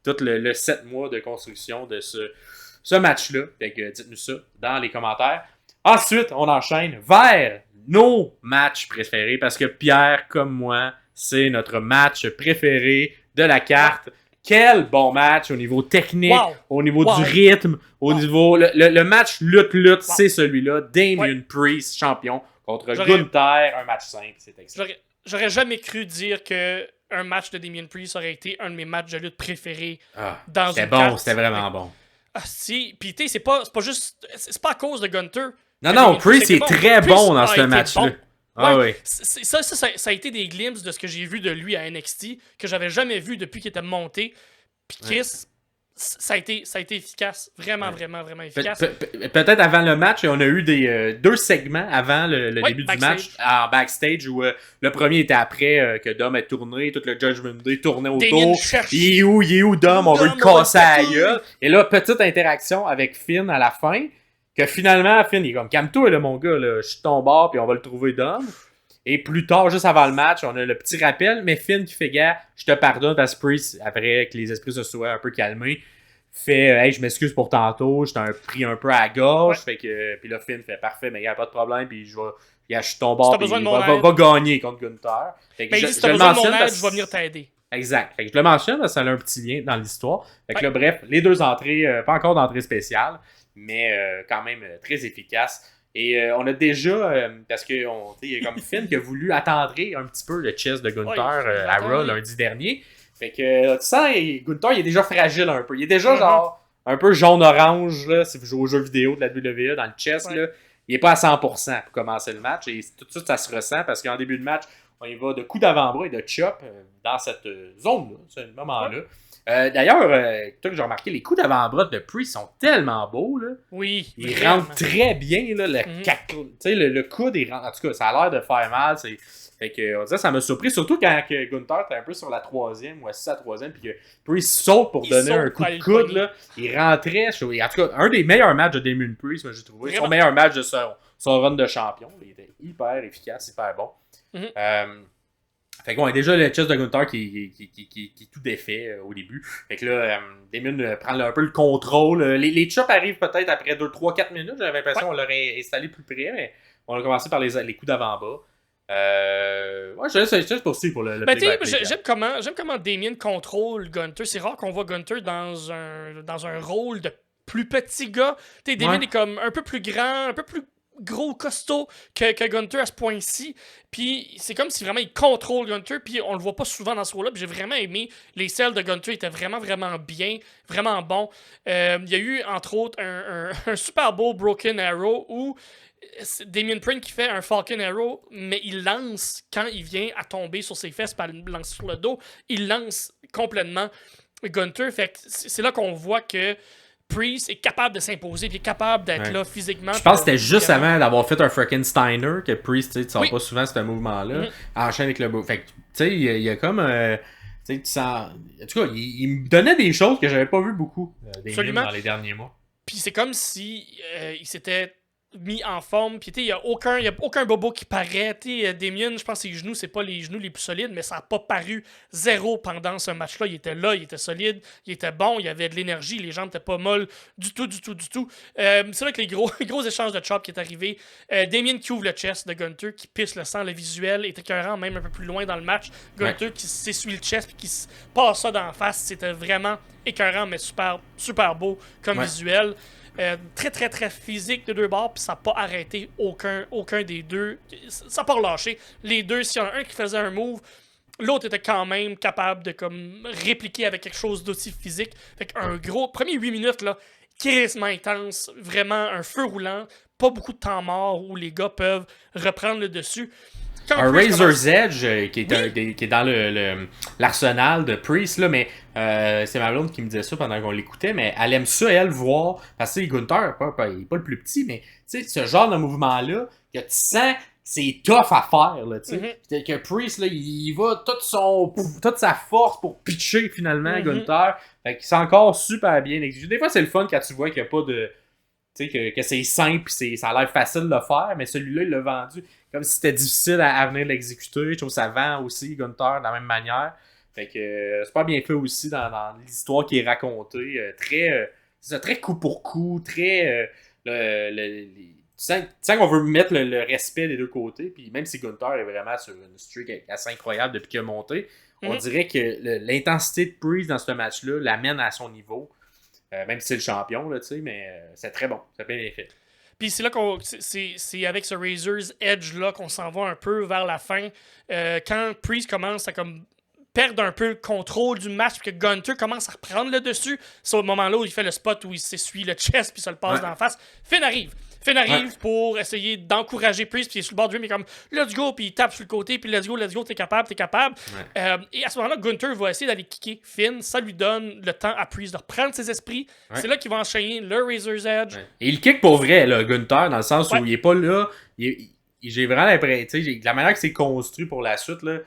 tout le 7 mois de construction de ce match-là? Fait que dites-nous ça dans les commentaires. Ensuite, on enchaîne vers nos matchs préférés parce que Pierre, comme moi, c'est notre match préféré de la carte. Quel bon match au niveau technique, au niveau du rythme, au niveau... Le match lutte, c'est celui-là. Damien Priest, champion. Contre Gunther, un match simple, c'est excellent. J'aurais jamais cru dire que un match de Damien Priest aurait été un de mes matchs de lutte préférés dans une carte. C'était vraiment bon. Ah si, pis tu sais, c'est pas juste... C'est pas à cause de Gunther. Non, Priest est très bon dans ce match-là. Ça a été des glimpses de ce que j'ai vu de lui à NXT, que j'avais jamais vu depuis qu'il était monté. Puis Chris... Ça a été efficace. Vraiment efficace. Peut-être avant le match, on a eu 2 segments avant le début du match en backstage où le premier était après que Dom ait tourné, tout le Judgment Day tournait autour. Il est où Dom? On veut le casser à la gueule. Et là, petite interaction avec Finn à la fin, que finalement, Finn il est comme calme-toi là, mon gars, là, je suis ton bord puis on va le trouver Dom. Et plus tard, juste avant le match, on a le petit rappel, mais Finn qui fait gars, je te pardonne parce que Priest, après que les esprits se soient un peu calmés, fait hey, je m'excuse pour tantôt, je t'ai pris un peu à gauche, fait que puis là Finn fait parfait, mais il n'y a pas de problème, puis je suis ton bord, puis va gagner contre Gunther. Fait que il dit si t'as besoin de mon aide, je vais venir t'aider. Exact. Fait que je le mentionne, parce que ça a un petit lien dans l'histoire. Fait que là, bref, les 2 entrées, pas encore d'entrée spéciale, mais quand même très efficace. Et on a déjà, parce que il y a comme Finn qui a voulu attendrir un petit peu le chest de Gunther à Raw lundi dernier. Fait que tu sens, Gunther il est déjà fragile un peu. Il est déjà genre un peu jaune-orange, là, si vous jouez aux jeux vidéo de la WWE dans le chest. Là, il est pas à 100% pour commencer le match. Et tout de suite, ça se ressent parce qu'en début de match, on y va de coups d'avant-bras et de chop dans cette zone-là, ce moment-là. D'ailleurs, toi que j'ai remarqué, les coups d'avant-bras de Priest sont tellement beaux. Là. Oui. Ils rentrent très bien. Là, le coude, en tout cas, ça a l'air de faire mal. Fait que, on dirait ça m'a surpris, surtout quand Gunther était un peu sur la 3e ou assis à la 3e, puis que Priest saute pour donner un coup de coude. Là. Il rentrait. En tout cas, un des meilleurs matchs de Damien Priest, moi, j'ai trouvé. Son meilleur match de son run de champion. Il était hyper efficace, hyper bon. Fait que déjà le chest de Gunther qui est tout défait au début. Fait que là, Damien prend un peu le contrôle. Les chops arrivent peut-être après 2, 3, 4 minutes. J'avais l'impression qu'on l'aurait installé plus près, mais on a commencé par les coups d'avant-bas. Je poursuis pour le j'aime comment Damien contrôle Gunther. C'est rare qu'on voit Gunther dans un rôle de plus petit gars. T'sais, Damien est comme un peu plus grand, un peu plus gros costaud que Gunther à ce point-ci. Puis c'est comme si vraiment il contrôle Gunther. Puis on le voit pas souvent dans ce rôle-là. Puis j'ai vraiment aimé. Les selles de Gunther étaient vraiment bien, vraiment bons. Il y a eu entre autres un super beau Broken Arrow où Damien Priest qui fait un Falcon Arrow, mais il lance quand il vient à tomber sur ses fesses, pas le lance sur le dos, il lance complètement Gunther. Fait que c'est là qu'on voit que Priest est capable de s'imposer, puis est capable d'être là physiquement. Je pense que c'était juste avant d'avoir fait un freaking Steiner que Priest, tu sors pas souvent ce mouvement-là, enchaîne avec le fait que, tu sais, il y a comme tu sens, en tout cas, il me donnait des choses que j'avais pas vu beaucoup dans les derniers mois. Puis c'est comme si il s'était mis en forme. Puis il n'y a aucun bobo qui paraît. Damien, je pense que ses genoux, c'est pas les genoux les plus solides, mais ça n'a pas paru zéro pendant ce match-là. Il était là, il était solide, il était bon, il avait de l'énergie, les jambes n'étaient pas molles du tout. C'est là que les gros échanges de chop qui est arrivé. Damien qui ouvre le chest de Gunther, qui pisse le sang, le visuel est écœurant, même un peu plus loin dans le match. Gunther qui s'essuie le chest puis qui se passe ça d'en face. C'était vraiment écœurant, mais super beau comme visuel. Très physique de deux bords, puis ça n'a pas arrêté aucun des deux. Ça n'a pas relâché. Les deux, s'il y en a un qui faisait un move, l'autre était quand même capable de comme répliquer avec quelque chose d'aussi physique. Fait qu'un gros premier 8 minutes, là, charisme intense, vraiment un feu roulant, pas beaucoup de temps mort où les gars peuvent reprendre le dessus. Un Razor's Edge qui est dans l'arsenal de Priest, là, mais c'est ma blonde qui me disait ça pendant qu'on l'écoutait, mais elle aime ça, elle, voir, parce que Gunther, il n'est pas le plus petit, mais tu sais, ce genre de mouvement-là, que tu sens, c'est tough à faire, là, tu sais. Que Priest, là, il va toute sa force pour pitcher finalement Gunther, fait que c'est encore super bien exécuté. Des fois, c'est le fun quand tu vois qu'il n'y a pas de... Tu sais, que c'est simple, ça a l'air facile de le faire, mais celui-là, il l'a vendu comme si c'était difficile à venir l'exécuter. Je trouve que ça vend aussi Gunther de la même manière. Fait que c'est pas bien fait aussi dans l'histoire qui est racontée. Très coup pour coup, très... tu sens qu'on veut mettre le respect des deux côtés. Puis même si Gunther est vraiment sur une streak assez incroyable depuis qu'il a monté, on dirait que l'intensité de Priest dans ce match-là l'amène à son niveau. Même si c'est le champion, là, tu sais, mais c'est très bon. C'est bien fait. Puis c'est là c'est avec ce Razor's Edge-là qu'on s'en va un peu vers la fin. Quand Priest commence à comme perdre un peu le contrôle du match, puis que Gunther commence à reprendre le dessus, c'est au moment-là où il fait le spot où il s'essuie le chest, puis ça le passe d'en face. Finn arrive pour essayer d'encourager Priest, puis il est sur le bord du ring, mais comme let's go, puis il tape sur le côté, puis let's go, t'es capable. Et à ce moment-là, Gunther va essayer d'aller kicker Finn, ça lui donne le temps à Priest de reprendre ses esprits. C'est là qu'il va enchaîner le Razor's Edge. Et il kick pour vrai, là, Gunther, dans le sens où il est pas là. J'ai vraiment l'impression, tu sais, la manière que c'est construit pour la suite, là,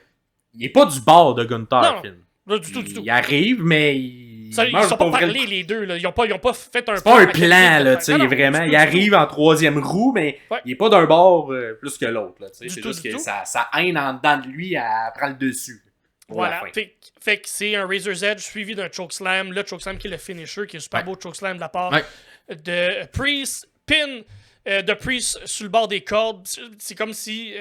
il est pas du bord de Gunther, Finn. Non, du tout. Il arrive, mais ils sont pas parlé les deux. Là. Ils ont pas fait un plan. C'est pas un plan, là, tu sais. Il arrive en troisième roue, mais il est pas d'un bord plus que l'autre. Là, c'est juste que sa haine en dedans de lui, elle prend le dessus. Voilà. Fait que c'est un Razor's Edge suivi d'un chokeslam. Le chokeslam qui est le finisher, qui est un super beau chokeslam de la part de Priest. Pin de Priest sur le bord des cordes. C'est comme si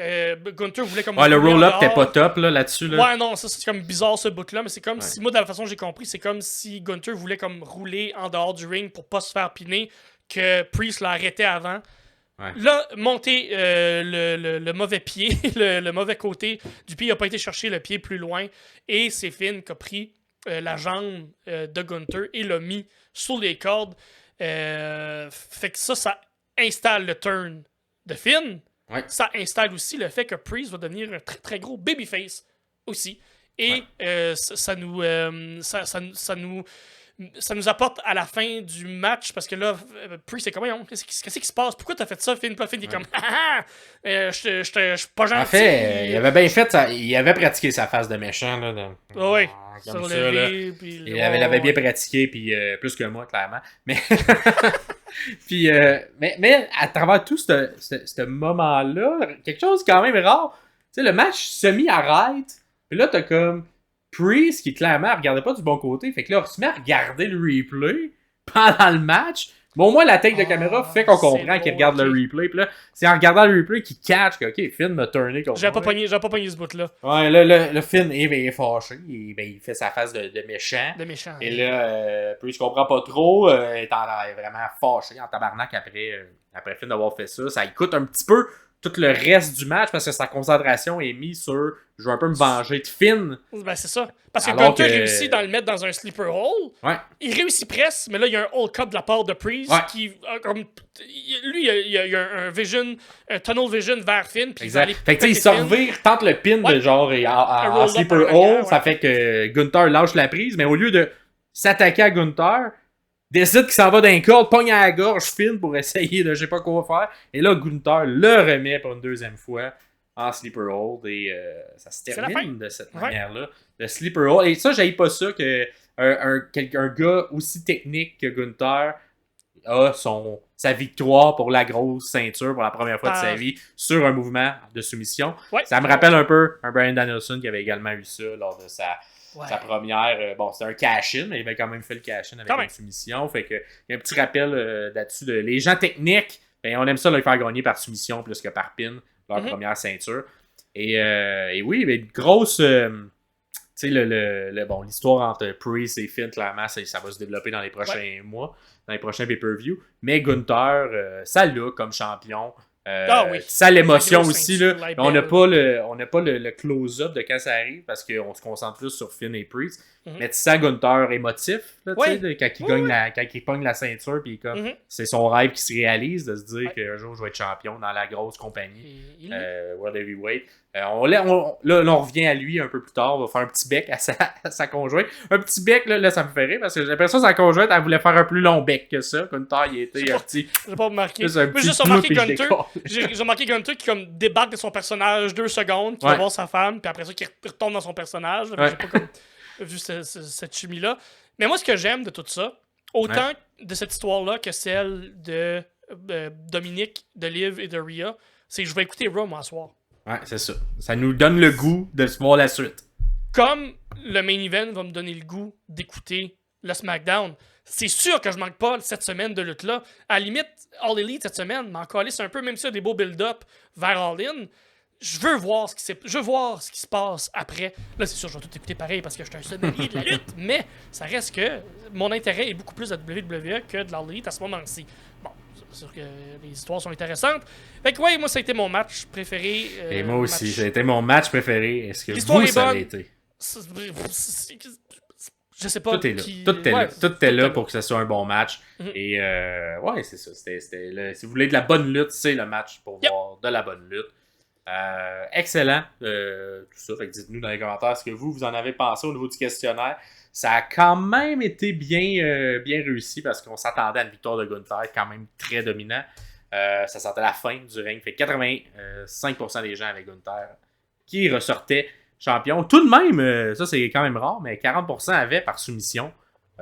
Gunther voulait comme... le roll-up t'es pas top là-dessus. Là. Ouais, non, ça c'est comme bizarre ce bout-là, mais c'est comme si, moi, de la façon que j'ai compris, c'est comme si Gunther voulait comme rouler en dehors du ring pour pas se faire piner, que Priest l'a arrêté avant. Là, monter le mauvais pied, le mauvais côté du pied, il n'a pas été chercher le pied plus loin, et c'est Finn qui a pris la jambe de Gunther et l'a mis sur les cordes. Fait que ça installe le turn de Finn. Ça installe aussi le fait que Priest va devenir un très très gros babyface aussi. Et ça nous apporte à la fin du match, parce que là, Priest est comme, qu'est-ce qui se passe? Pourquoi t'as fait ça, Finn? Puis Finn est comme, je suis pas gentil. En fait, il avait bien fait ça. Il avait pratiqué sa face de méchant. Là, oui, comme ça. Là. Il l'avait bien pratiqué, puis plus que moi, clairement. Mais, puis, mais à travers tout ce moment-là, quelque chose quand même rare. Tu sais, le match semi-arrête, puis là, t'as comme Priest qui clairement regardait pas du bon côté. Fait que là, on se met à regarder le replay pendant le match. Bon, au moins, la take de caméra fait qu'on comprend qu'il regarde le replay. Puis là, c'est en regardant le replay qu'il catch que, OK, Finn m'a turné contre moi. J'ai pas pogné ce bout-là. Ouais, là, le Finn est fâché. Il fait sa face de méchant. De méchant. Et là, Priest comprend pas trop. Il est vraiment fâché en tabarnak après Finn d'avoir fait ça. Ça lui coûte un petit peu tout le reste du match parce que sa concentration est mise sur je veux un peu me venger de Finn. Ben c'est ça. Parce que Gunther réussit à le mettre dans un sleeper hole. Il réussit presque, mais là il y a un hold cup de la part de Priest qui comme lui il y a un tunnel vision vers Finn. Puis exact. Fait que il se revire, tente le pin de genre en sleeper hole, ça fait que Gunther lâche la prise, mais au lieu de s'attaquer à Gunther, décide qu'il s'en va d'un corde, pogne à la gorge Finn pour essayer de je sais pas quoi faire. Et là, Gunther le remet pour une deuxième fois en sleeper hold. Et ça se termine de cette manière-là. Le sleeper hold. Et ça, j'haïs pas ça que un gars aussi technique que Gunther a sa victoire pour la grosse ceinture pour la première fois de sa Ah. vie sur un mouvement de soumission. Ouais. Ça me rappelle un peu un Bryan Danielson qui avait également eu ça lors de sa première. Bon, c'était un cash-in, mais il avait quand même fait le cash-in avec une soumission. Fait que, il y a un petit rappel là-dessus de les gens techniques, ben, on aime ça leur faire gagner par soumission plus que par pin, leur première ceinture. Et oui, mais une grosse. Tu sais, l'histoire entre Priest et Finn, clairement, ça va se développer dans les prochains mois, dans les prochains pay-per-view. Mais Gunther, ça l'a comme champion. Ça l'émotion aussi. Là. On n'a pas le close-up de quand ça arrive parce qu'on se concentre plus sur Finn et Priest. Mais tu sens Gunther émotif là, quand il pogne la ceinture. Puis comme c'est son rêve qui se réalise de se dire qu'un jour je vais être champion dans la grosse compagnie World Heavyweight. Là, on revient à lui un peu plus tard. On va faire un petit bec à sa conjointe. Un petit bec, là, ça me fait rire parce que j'ai l'impression que sa conjointe, elle voulait faire un plus long bec que ça. Gunther, il était un petit. J'ai pas remarqué. J'ai juste remarqué Gunther. J'ai remarqué Gunther qui comme débarque de son personnage 2 secondes, qui va voir sa femme, puis après ça, qui retourne dans son personnage. J'ai pas comme vu cette chimie-là. Mais moi, ce que j'aime de tout ça, autant de cette histoire-là que celle de Dominique, de Liv et de Rhea, c'est que je vais écouter Raw moi ce soir. Ouais, c'est ça. Ça nous donne le goût de se voir la suite. Comme le main event va me donner le goût d'écouter le SmackDown, c'est sûr que je manque pas cette semaine de lutte-là. À la limite, All Elite cette semaine m'en calisse un peu, même si y a des beaux build-up vers All In. Je veux voir ce qui se passe après. Là, c'est sûr, je vais tout écouter pareil parce que je suis un sommelier de la lutte, mais ça reste que mon intérêt est beaucoup plus de WWE que de All Elite à ce moment-ci. Bon, c'est sûr que les histoires sont intéressantes. Fait que ouais, moi, ça a été mon match préféré. Et moi aussi, ça a été mon match préféré. Est-ce que l'histoire vous, est ça bonne. l'a été? Je sais pas. Tout est là pour que ce soit un bon match. Et ouais, c'est ça. Si vous voulez de la bonne lutte, c'est le match pour voir de la bonne lutte. Excellent. Tout ça. Fait que dites-nous dans les commentaires ce que vous en avez pensé au niveau du questionnaire. Ça a quand même été bien réussi parce qu'on s'attendait à une victoire de Gunther, quand même très dominant. Ça sentait la fin du règne. Fait 85% des gens avec Gunther qui ressortaient champion. Tout de même, ça c'est quand même rare, mais 40% avaient par soumission.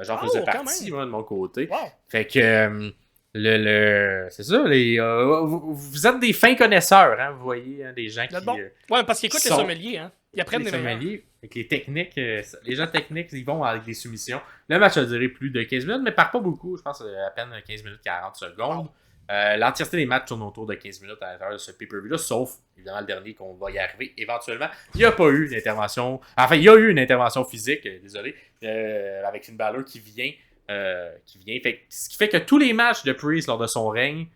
J'en faisais partie, moi, de mon côté. Wow. Fait que c'est ça, vous êtes des fins connaisseurs, hein, vous voyez, hein, des gens qui... ouais, parce qu'ils écoutent les sommeliers, hein. Ils apprennent des sommeliers. Avec les techniques, les gens techniques, ils vont avec les soumissions. Le match a duré plus de 15 minutes, mais pas beaucoup. Je pense à peine 15 minutes 40 secondes. Wow. L'entièreté des matchs tourne autour de 15 minutes à l'intérieur de ce pay-per-view-là, sauf évidemment le dernier qu'on va y arriver éventuellement. Il n'y a pas eu d'intervention. Enfin, il y a eu une intervention physique, désolé, avec Finn Balor qui vient. Fait, ce qui fait que tous les matchs de Priest lors de son règne,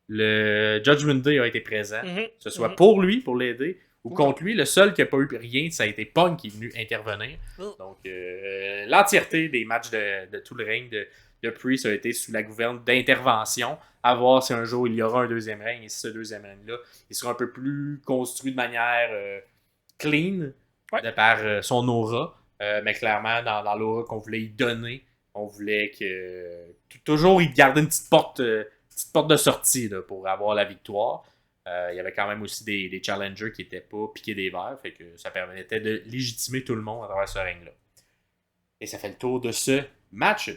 le Judgment Day a été présent. Que ce soit pour lui, pour l'aider, ou contre lui. Le seul qui n'a pas eu rien, ça a été Punk qui est venu intervenir. Donc, l'entièreté des matchs de tout le règne de Priest a été sous la gouverne d'intervention. À voir si un jour il y aura un deuxième règne. Et si ce deuxième règne-là, il sera un peu plus construit de manière clean, de par son aura. Mais clairement, dans l'aura qu'on voulait y donner, on voulait que toujours il gardait une petite porte de sortie là, pour avoir la victoire. Il y avait quand même aussi des challengers qui n'étaient pas piqués des verres, fait que ça permettait de légitimer tout le monde à travers ce règne-là. Et ça fait le tour de ce match.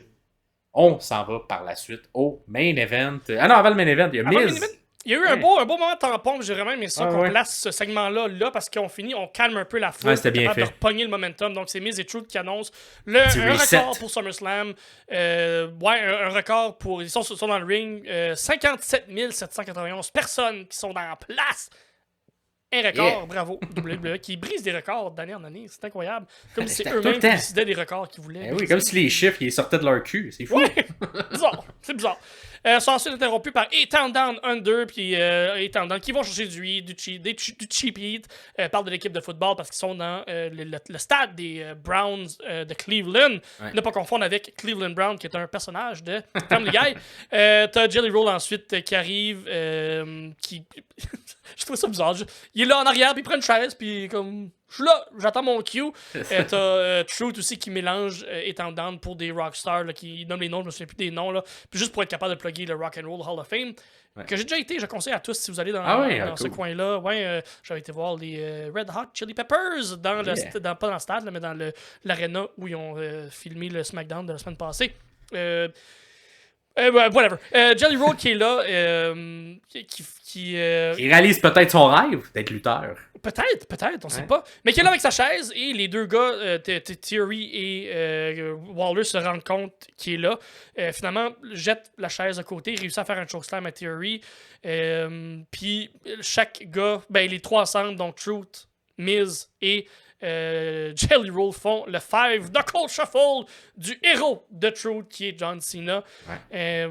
On s'en va par la suite au main event. Ah non, avant le main event, il y a Miz. Il y a eu un beau moment tampon, j'ai vraiment aimé ça qu'on place ce segment-là parce qu'on finit, on calme un peu la foule, c'était bien fait. De repogner le momentum. Donc c'est Miz et Truth qui annoncent un record pour SummerSlam. Un record pour... Ils sont dans le ring. 57 791 personnes qui sont dans la place. Un record, bravo, WWE, qui brise des records d'année en année. C'est incroyable. Comme si c'est eux-mêmes qui décidaient des records qu'ils voulaient. Oui, comme si les chiffres ils sortaient de leur cul. C'est fou. Ouais, c'est bizarre. Sont ensuite interrompus par A-Town Down Under puis A-Town Down qui vont chercher du cheap heat. Parle de l'équipe de football parce qu'ils sont dans le stade des Browns de Cleveland. Ne pas confondre avec Cleveland Brown qui est un personnage de Family Guy. T'as Jelly Roll ensuite qui arrive qui... Je trouve ça bizarre. Il est là en arrière puis il prend une chaise puis comme... Je suis là, j'attends mon cue. T'as Truth aussi qui mélange étant down pour des rockstars qui nomment les noms, je me souviens plus des noms. Là, puis juste pour être capable de plugger le Rock and Roll Hall of Fame. Que j'ai déjà été, je conseille à tous si vous allez dans ce coin-là. J'avais été voir les Red Hot Chili Peppers pas dans le stade, là, mais dans l'arena où ils ont filmé le SmackDown de la semaine passée. Whatever. Jelly Roll qui est là, qui Il réalise peut-être son rêve d'être lutteur. peut-être, on sait pas. Mais qui est là avec sa chaise et les deux gars, Theory et Waller se rendent compte qu'il est là. Finalement, jette la chaise à côté, réussit à faire un chokeslam à Theory. Puis chaque gars, les trois ensemble, donc Truth, Miz et Jelly Roll font le 5 Knuckle Shuffle du héros de Truth qui est John Cena. Ouais.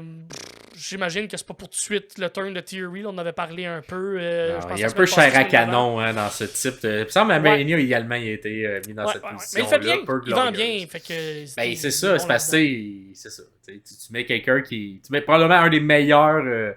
J'imagine que c'est pas pour tout de suite le turn de Theory. Là, on avait parlé un peu. Il est un peu chair à canon dans ce type de. Il me semble que Mania également il a été mis dans cette position. Mais il fait bien, il vend bien. Fait que c'est ça, c'est parce que c'est ça. Tu mets quelqu'un qui. Tu mets probablement un des meilleurs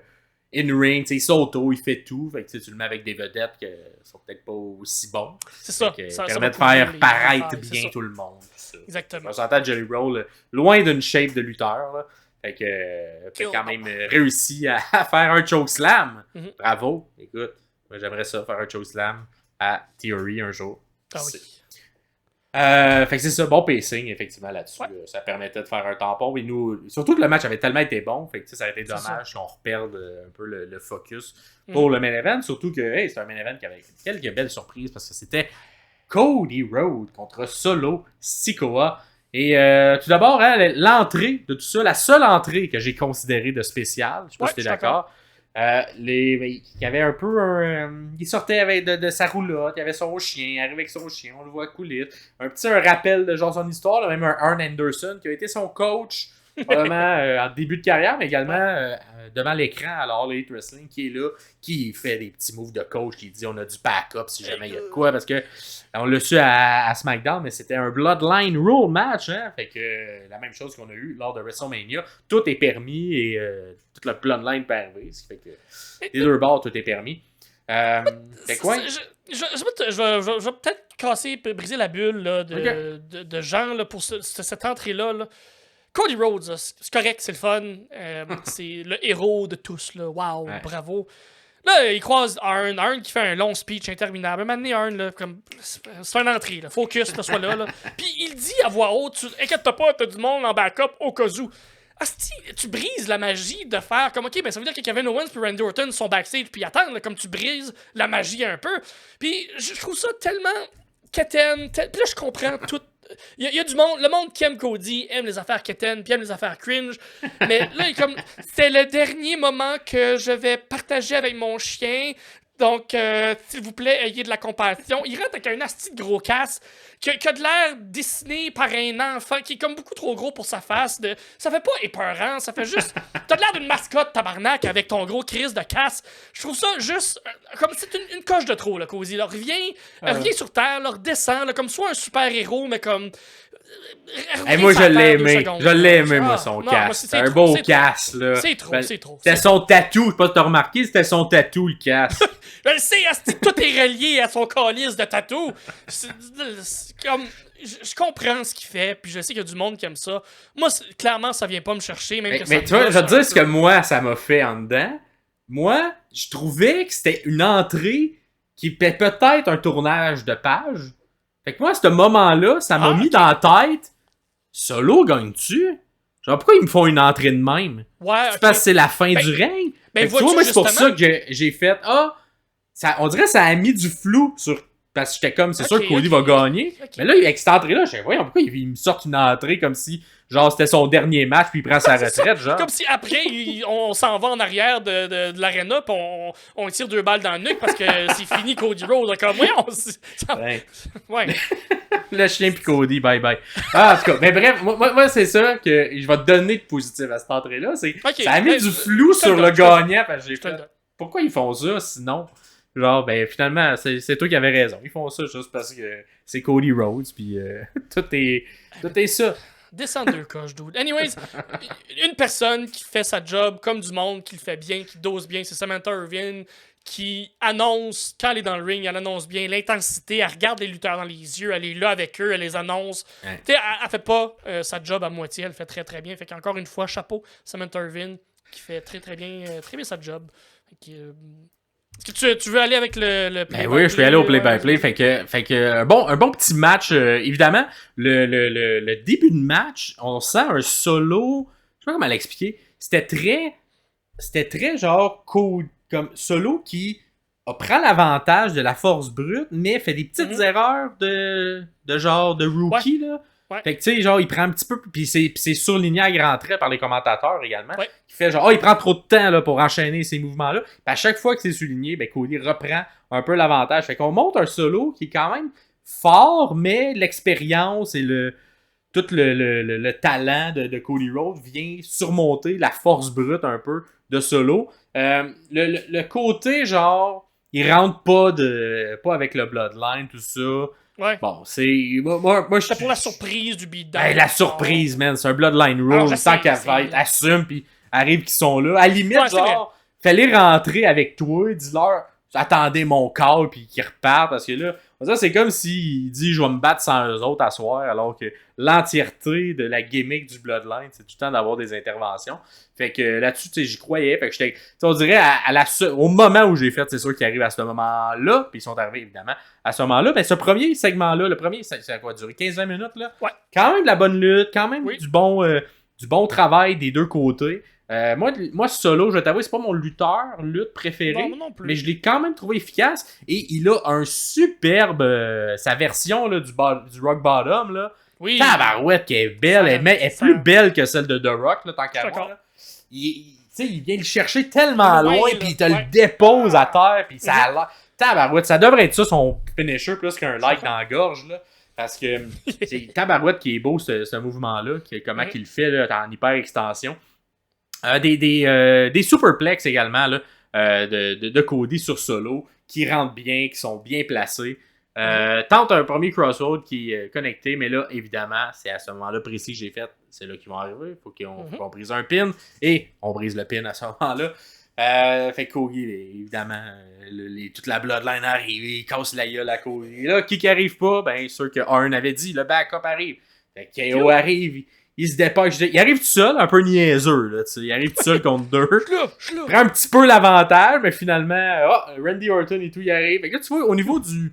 in-ring, il saute haut, il fait tout. Fait que tu le mets avec des vedettes qui sont peut-être pas aussi bons. C'est ça. Ça permet de faire paraître bien tout le monde. Exactement. On s'entend Jelly Roll loin d'une shape de lutteur. Là. Fait que t'as quand même réussi à faire un chokeslam. Bravo. Écoute, moi j'aimerais ça, faire un chokeslam à Theory un jour. Ah oui. Fait que c'est ça, bon pacing effectivement là-dessus. Ouais. Ça permettait de faire un tampon. Et nous, surtout que le match avait tellement été bon, fait que ça aurait été dommage qu'on reperde un peu le focus pour le main event. Surtout que c'est un main event qui avait quelques belles surprises parce que c'était Cody Rhodes contre Solo Sikoa. Et tout d'abord, l'entrée de tout ça, la seule entrée que j'ai considérée de spéciale, je sais pas si t'es d'accord. Il y avait un peu il sortait avec de sa roulotte, il y avait son chien, il arrivait avec son chien, on le voit couler. Un rappel de genre son histoire, là, même un Arn Anderson qui a été son coach probablement en début de carrière, mais également devant l'écran à l'All Elite Wrestling, qui est là, qui fait des petits moves de coach, qui dit on a du backup si jamais il y a de quoi, parce que on l'a su à SmackDown, mais c'était un Bloodline Rule match, hein? Fait que la même chose qu'on a eu lors de WrestleMania, tout est permis et toute la Bloodline peut arriver, ce qui fait que des deux bords, tout est permis. Fait quoi? Je vais peut-être casser, briser la bulle là, de gens là, pour cette entrée-là. Là. Cody Rhodes, c'est correct, c'est le fun. C'est le héros de tous. Là. Wow, bravo. Là, il croise Arn qui fait un long speech interminable. Maintenant, Arn, là, comme, c'est une entrée. Là. Focus, là, soit là. Puis il dit à voix haute, inquiète-toi pas, t'as du monde en backup au cas où. Asti, tu brises la magie de faire comme, ok, ben ça veut dire que Kevin Owens et Randy Orton sont backstage puis attendent, là, comme tu brises la magie un peu. Puis je trouve ça tellement quétaine. Puis là, je comprends tout. Il y a du monde, le monde qui aime Cody aime les affaires quétaines puis aime les affaires cringe. Mais là, c'est le dernier moment que je vais partager avec mon chien. Donc, s'il vous plaît, ayez de la compassion. Il rentre avec un asti de gros casse qui a de l'air dessiné par un enfant qui est comme beaucoup trop gros pour sa face. Ça fait pas épeurant, ça fait juste... T'as de l'air d'une mascotte tabarnak avec ton gros crise de casse. Je trouve ça juste... comme c'est une coche de trop, là, Cody. Là, reviens sur Terre, là, redescends, là, comme soit un super-héros, mais comme... moi, je l'ai aimé, moi, son casse. C'est un beau casse, là. C'est trop. C'était son tatou, je sais pas si t'as remarqué, c'était son tatou, le casse. Je le sais, tout est relié à son calice de tatou. Comme, je comprends ce qu'il fait, puis je sais qu'il y a du monde qui aime ça. Moi, clairement, ça vient pas me chercher. Même mais tu vois, je vais te dire ce que moi, ça m'a fait en dedans. Moi, je trouvais que c'était une entrée qui était peut-être un tournage de page. Fait que moi, à ce moment-là, ça m'a mis dans la tête. Solo gagne-tu? Genre, pourquoi ils me font une entrée de même? Ouais, c'est parce que c'est la fin du règne? Tu vois, moi, c'est pour ça que j'ai fait... on dirait que ça a mis du flou sur... Parce que j'étais comme, c'est sûr que Cody va gagner. Mais là, avec cette entrée-là, je sais, voyons, pourquoi il me sort une entrée comme si, genre, c'était son dernier match, puis il prend sa retraite, genre. Comme si après, on s'en va en arrière de l'aréna, puis on tire 2 balles dans le nuque parce que c'est fini Cody Rhodes. Comme, ouais. Le chien puis Cody, bye bye. En tout cas, mais bref, moi c'est ça que je vais te donner de positif à cette entrée-là. Ça a mis du flou sur le gagnant, parce que j'ai fait, pourquoi ils font ça, sinon... Genre, ben finalement, c'est toi qui avais raison. Ils font ça juste parce que c'est Cody Rhodes, puis tout est ça. Descends 2 coches, dude. Anyways, une personne qui fait sa job comme du monde, qui le fait bien, qui dose bien, c'est Samantha Irvin, qui annonce, quand elle est dans le ring, elle annonce bien l'intensité, elle regarde les lutteurs dans les yeux, elle est là avec eux, elle les annonce. Ouais. Elle fait pas sa job à moitié, elle fait très très bien. Fait qu'encore une fois, chapeau, Samantha Irvin, qui fait très bien sa job. Est-ce que tu veux aller avec le play-by-play? Ben oui, je vais aller au play-by-play. Fait que un bon petit match. Évidemment, le début de match, on sent un solo. Je sais pas comment l'expliquer. c'était très genre comme Solo qui prend l'avantage de la force brute, mais fait des petites erreurs de genre de rookie, là. Ouais. Fait que, tu sais, genre, il prend un petit peu, puis c'est surligné à grands traits par les commentateurs également. Ouais. Qui fait genre, il prend trop de temps là, pour enchaîner ces mouvements-là. Puis à chaque fois que c'est souligné, ben, Cody reprend un peu l'avantage. Fait qu'on monte un Solo qui est quand même fort, mais l'expérience et tout le talent de Cody Rhodes vient surmonter la force brute un peu de Solo. Le côté, genre, il rentre pas avec le Bloodline, tout ça. Ouais. Bon, c'est. Moi, C'était pour la surprise du beatdown. Ben, la surprise, man. C'est un Bloodline Rule. Tant qu'à faire, assume, puis arrive qu'ils sont là. À la limite, genre, fallait rentrer avec toi, dis-leur, attendez mon call, puis qu'ils repartent, parce que là, ça, c'est comme s'il dit je vais me battre sans eux autres à soir, alors que l'entièreté de la gimmick du Bloodline, c'est tout le temps d'avoir des interventions. Fait que là-dessus, tu sais, j'y croyais. Fait que j'étais, on dirait, au moment où j'ai fait, c'est sûr qu'ils arrivent à ce moment-là, puis ils sont arrivés évidemment à ce moment-là. Mais ce premier segment-là, ça a quoi duré 15-20 minutes, là? Ouais. Quand même de la bonne lutte, quand même du bon travail des deux côtés. Moi, Solo, je vais t'avouer, c'est pas mon lutte préféré, non plus. mais je l'ai quand même trouvé efficace et il a un superbe sa version là, du Rock Bottom là. Oui. Tabarouette qui est belle, elle est plus belle que celle de The Rock là, tant qu'à moi. Il vient le chercher tellement loin puis il te le dépose à terre puis ça a l'air tabarouette, ça devrait être ça son finisher plus qu'un like dans la gorge là. Parce que c'est tabarouette qui est beau ce mouvement-là, comment qu'il le fait là, en hyper extension. Des superplex également là, de Cody sur Solo qui rentrent bien, qui sont bien placés. Tente un premier crossroad qui est connecté, mais là, évidemment, c'est à ce moment-là précis que j'ai fait. C'est là qu'ils vont arriver. Il faut qu'on brise un pin. Et on brise le pin à ce moment-là. Fait que Cody, évidemment, toute la Bloodline arrive. Il casse la gueule à Cody. Et là, qui arrive pas? Ben, sûr que Arn avait dit, le backup arrive. Fait que KO arrive. Il se dépêche. Il arrive tout seul, un peu niaiseux. Là, il arrive tout seul contre deux. Il prend un petit peu l'avantage, mais finalement, Randy Orton et tout, il arrive. Fait que là, tu vois, au niveau du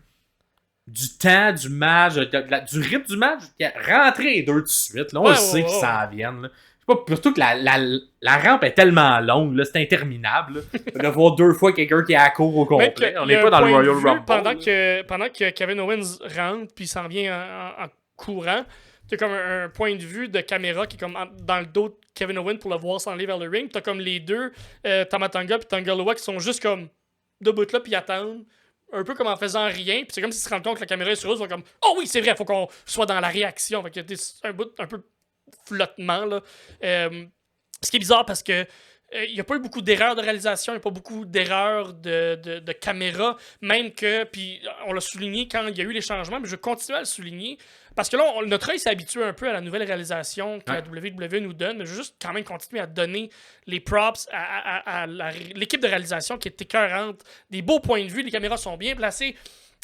temps, du match, du rythme du match, rentrer les deux tout de suite. Là, on le sait qu'ils s'en viennent. Là. Surtout que la rampe est tellement longue, là, c'est interminable. De voir deux fois quelqu'un qui est à court au complet. On n'est pas dans le Royal Rumble. Pendant que Kevin Owens rentre puis s'en vient en courant, t'as comme un point de vue de caméra qui est comme dans le dos de Kevin Owens pour le voir s'en aller vers le ring. T'as comme les deux, Tama Tonga et Tonga Loa, qui sont juste comme debout là puis attendent. Un peu comme en faisant rien. Puis c'est comme s'ils se rendent compte que la caméra est sur eux. Ils sont comme oh oui, c'est vrai, faut qu'on soit dans la réaction. Fait que c'est un bout un peu flottement. Là. Ce qui est bizarre parce que il n'y a pas eu beaucoup d'erreurs de réalisation, il n'y a pas beaucoup d'erreurs de caméra, même que, puis on l'a souligné quand il y a eu les changements, mais je continue à le souligner, parce que là, notre œil s'est habitué un peu à la nouvelle réalisation que la WWE nous donne, mais je veux juste quand même continuer à donner les props à l'équipe de réalisation qui est écœurante, des beaux points de vue, les caméras sont bien placées.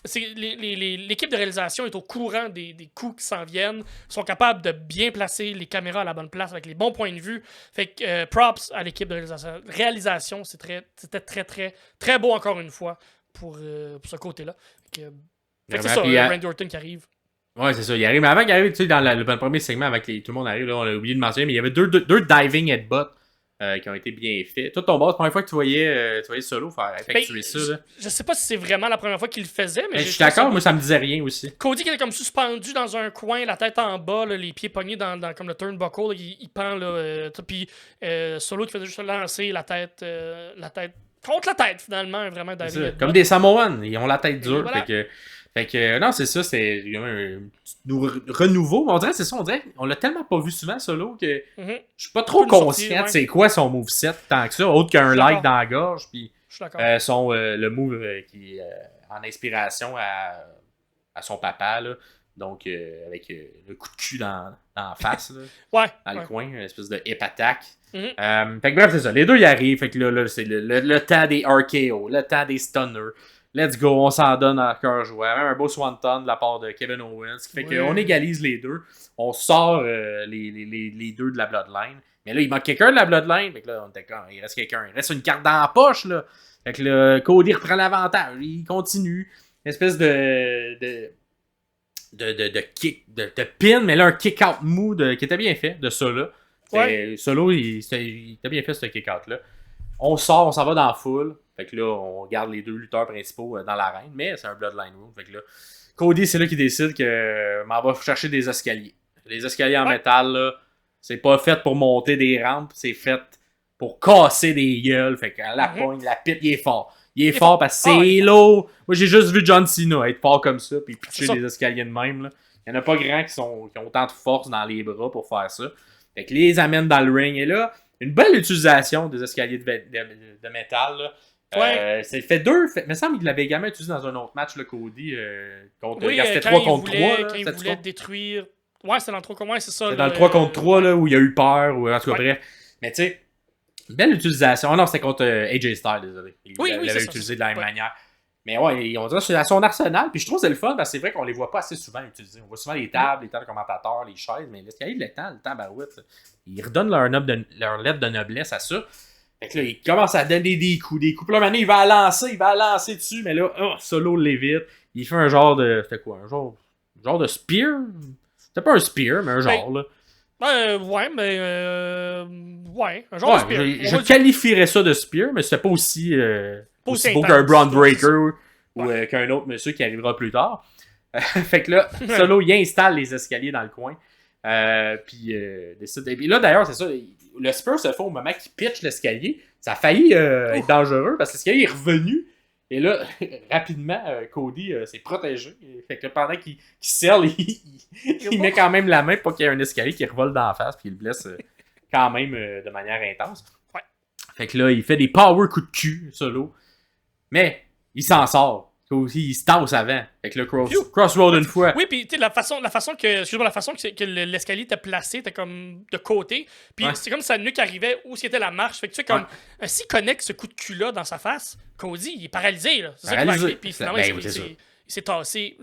L'équipe de réalisation est au courant des coups qui s'en viennent, sont capables de bien placer les caméras à la bonne place avec les bons points de vue. Fait que props à l'équipe de réalisation, c'était très très très beau encore une fois pour ce côté-là. Fait que c'est ça, Randy Orton qui arrive. Ouais, c'est ça, il arrive. Mais avant qu'il arrive, tu sais, dans le premier segment, avec tout le monde arrive, là, on a oublié de mentionner, mais il y avait deux diving headbutts. Qui ont été bien faits. Toi, ton boss, la première fois que tu voyais Solo faire effectuer ça. Là. Je sais pas si c'est vraiment la première fois qu'il le faisait, mais je suis d'accord, moi ça me disait rien aussi. Cody qui était comme suspendu dans un coin, la tête en bas, là, les pieds pognés dans comme le turnbuckle, là, il pend là, puis Solo qui faisait juste lancer la tête contre la tête finalement, vraiment David. Comme des Samoans, ils ont la tête dure, voilà. Fait que non, c'est ça, c'est un renouveau. On dirait, c'est ça, on l'a tellement pas vu souvent, Solo, que je suis pas trop conscient de c'est quoi son moveset tant que ça, autre qu'un like dans la gorge, puis le move qui est en inspiration à son papa, là. Donc, avec le coup de cul dans la face, là, dans le coin, une espèce de hip attack. Fait que bref, c'est ça, les deux y arrivent, fait que là c'est le temps des RKO, le temps des stunners. Let's go, on s'en donne à cœur joie. Un beau swanton de la part de Kevin Owens. Ce qui fait qu'on égalise les deux. On sort les deux de la Bloodline. Mais là, il manque quelqu'un de la Bloodline. Fait que là, on était comme, il reste quelqu'un. Il reste une carte dans la poche, là. Fait que là, Cody reprend l'avantage. Il continue. Une espèce de kick, de pin, mais là, un kick-out mou qui était bien fait, de ça, là. Ouais. Solo, il t'a bien fait ce kick-out-là. On sort, on s'en va dans la foule. Fait que là, on garde les deux lutteurs principaux dans l'arène, mais c'est un Bloodline Room. Fait que là, Cody, c'est là qui décide que m'en va chercher des escaliers. Les escaliers en métal, là, c'est pas fait pour monter des rampes, c'est fait pour casser des gueules. Fait qu'à la pogne, la pipe, il est fort. Il est fort parce que c'est lourd. Moi, j'ai juste vu John Cena être fort comme ça, puis pitcher des escaliers de même. Là. Il n'y en a pas grand qui ont autant de force dans les bras pour faire ça. Fait que les amène dans le ring. Et là, une belle utilisation des escaliers de métal. Là. C'est fait deux. Il me semble qu'il l'avait également utilisé dans un autre match, le Cody, contre. C'était 3 contre 3. Quand il voulait détruire. Ouais, c'était dans le 3 contre 3, c'est ça. C'est dans le 3 contre 3, là, où il y a eu peur. Ou, en tout cas, bref. Mais tu sais, belle utilisation. Oh non, c'était contre AJ Styles, désolé. Il l'avait utilisé de la même manière. Mais ouais, on dirait que c'est à son arsenal. Puis je trouve que c'est le fun parce que c'est vrai qu'on les voit pas assez souvent utilisés. On voit souvent les tables, les tables de commentateurs, les chaises. Mais l'escalier de le temps barouette, ils redonnent leur lettre de noblesse à ça. Fait que là, il commence à donner des coups. Puis là, maintenant, il va lancer dessus. Mais là, Solo l'évite. Il fait un genre de. C'était quoi? Un genre de spear? C'était pas un spear, mais un genre, là. Ouais, un genre de spear. Je qualifierais ça de spear, mais c'était pas aussi beau qu'un Braun Breaker ou qu'un autre monsieur qui arrivera plus tard. Fait que là, Solo, il installe les escaliers dans le coin. Puis décide. Et là, d'ailleurs, c'est ça. Le spear se fait au moment qu'il pitch l'escalier. Ça a failli être dangereux parce que l'escalier est revenu. Et là, rapidement, Cody s'est protégé. Fait que là, pendant qu'il scelle, il met quand même la main pour qu'il y ait un escalier qui revole dans la face puis il le blesse quand même de manière intense. Ouais. Fait que là, il fait des power coups de cul, Solo. Mais il s'en sort. Il se tasse avant. Fait que là, Crossroad une fois. Oui, puis tu sais, la façon que l'escalier était placé, était comme de côté. Puis c'est comme sa nuque arrivait où c'était la marche. Fait que tu sais, comme s'il connecte ce coup de cul-là dans sa face, Cody, il est paralysé. Là. C'est ça qui va arriver. Puis finalement, il s'est tassé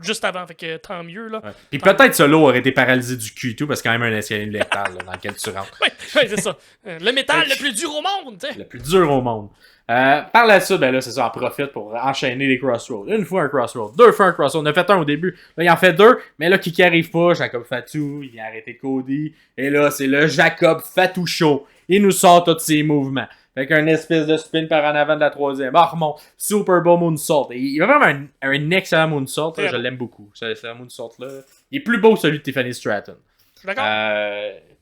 juste avant. Fait que tant mieux. Là. Ouais. Puis peut-être Solo aurait été paralysé du cul et tout, parce que c'est quand même un escalier métal dans lequel tu rentres. Oui, c'est ça. Le métal le plus dur au monde. T'sais. Le plus dur au monde. Par la suite, ben là, c'est ça, on profite pour enchaîner les crossroads. Une fois un crossroad, deux fois un crossroad. On a fait un au début. Là, il en fait deux, mais là, qui arrive pas, Jacob Fatu, il a arrêté Cody. Et là, c'est le Jacob Fatu Show. Il nous sort tous ses mouvements. Fait qu'un espèce de spin par en avant de la troisième. Remonte. Super beau moonsault. Et il a vraiment un excellent moonsault. Là, je l'aime beaucoup. Ce moonsault-là. Il est plus beau que celui de Tiffany Stratton. D'accord.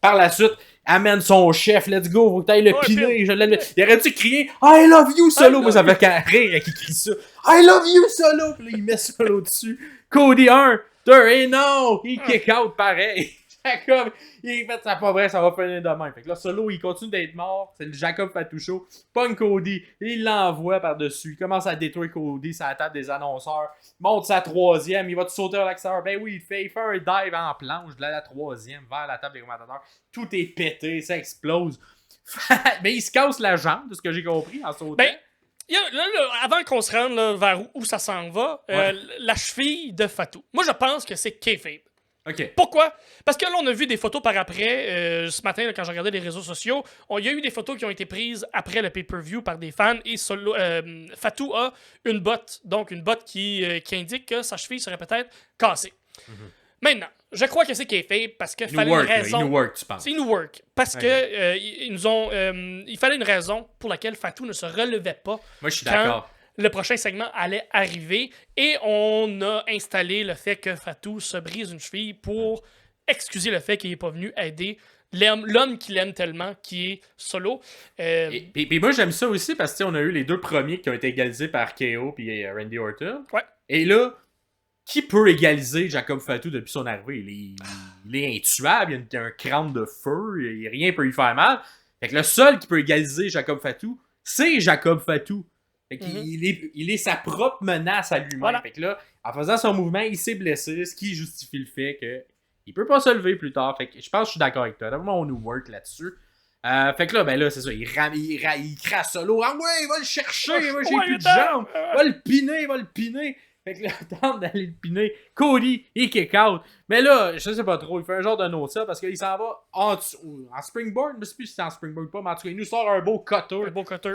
Par la suite, amène son chef, let's go, faut que t'ailles le piner. Il aurait dû crier I love you, Solo. Moi, ça fait qu'à rire qu'il crie ça. I love you, Solo. Puis là, il met Solo dessus. Cody 1, 2, et non, il kick out pareil. Jacob, il fait ça pas vrai, ça va finir demain. Fait que là, Solo, il continue d'être mort. C'est le Jacob Fatu Show. Pogne Cody, il l'envoie par-dessus. Il commence à détruire Cody sur la table des annonceurs. Il monte sa troisième, il va te sauter à l'extérieur. Ben oui, il fait un dive en planche de la troisième vers la table des commentateurs. Tout est pété, ça explose. Mais il se casse la jambe, de ce que j'ai compris, en sautant. Ben, là, avant qu'on se rende là, vers où ça s'en va, la cheville de Fatu. Moi, je pense que c'est kayfabe. Okay. Pourquoi? Parce que là, on a vu des photos par après. Ce matin, là, quand je regardais les réseaux sociaux, il y a eu des photos qui ont été prises après le pay-per-view par des fans et Fatu a une botte. Donc, une botte qui indique que sa cheville serait peut-être cassée. Mm-hmm. Maintenant, je crois que c'est kayfabe parce que fallait une raison. Il nous work, tu penses? C'est nous work. Parce que il fallait une raison pour laquelle Fatu ne se relevait pas. Moi, je suis d'accord. Le prochain segment allait arriver et on a installé le fait que Fatu se brise une cheville pour excuser le fait qu'il n'est pas venu aider l'homme qu'il aime tellement, qui est Solo. Puis moi, j'aime ça aussi parce qu'on a eu les deux premiers qui ont été égalisés par KO et Randy Orton. Ouais. Et là, qui peut égaliser Jacob Fatu depuis son arrivée? Il est intuable, il a un crâne de feu, rien ne peut lui faire mal. Fait que le seul qui peut égaliser Jacob Fatu, c'est Jacob Fatu. Fait qu'il est sa propre menace à lui-même. Voilà. Fait que là, en faisant son mouvement, il s'est blessé, ce qui justifie le fait qu'il peut pas se lever plus tard. Fait que je pense que je suis d'accord avec toi. D'abord, on nous work là-dessus. Fait que là, ben là, c'est ça. Il crasse Solo. Ah ouais, il va le chercher. Moi, j'ai plus de jambes. Va le piner. Fait que là, tente d'aller le piner. Cody, il kick out. Mais là, je sais pas trop. Il fait un genre de no-ça parce qu'il s'en va en springboard. Je ne sais plus si c'est en springboard ou pas, mais en tout cas, il nous sort un beau cutter. Un beau cutter.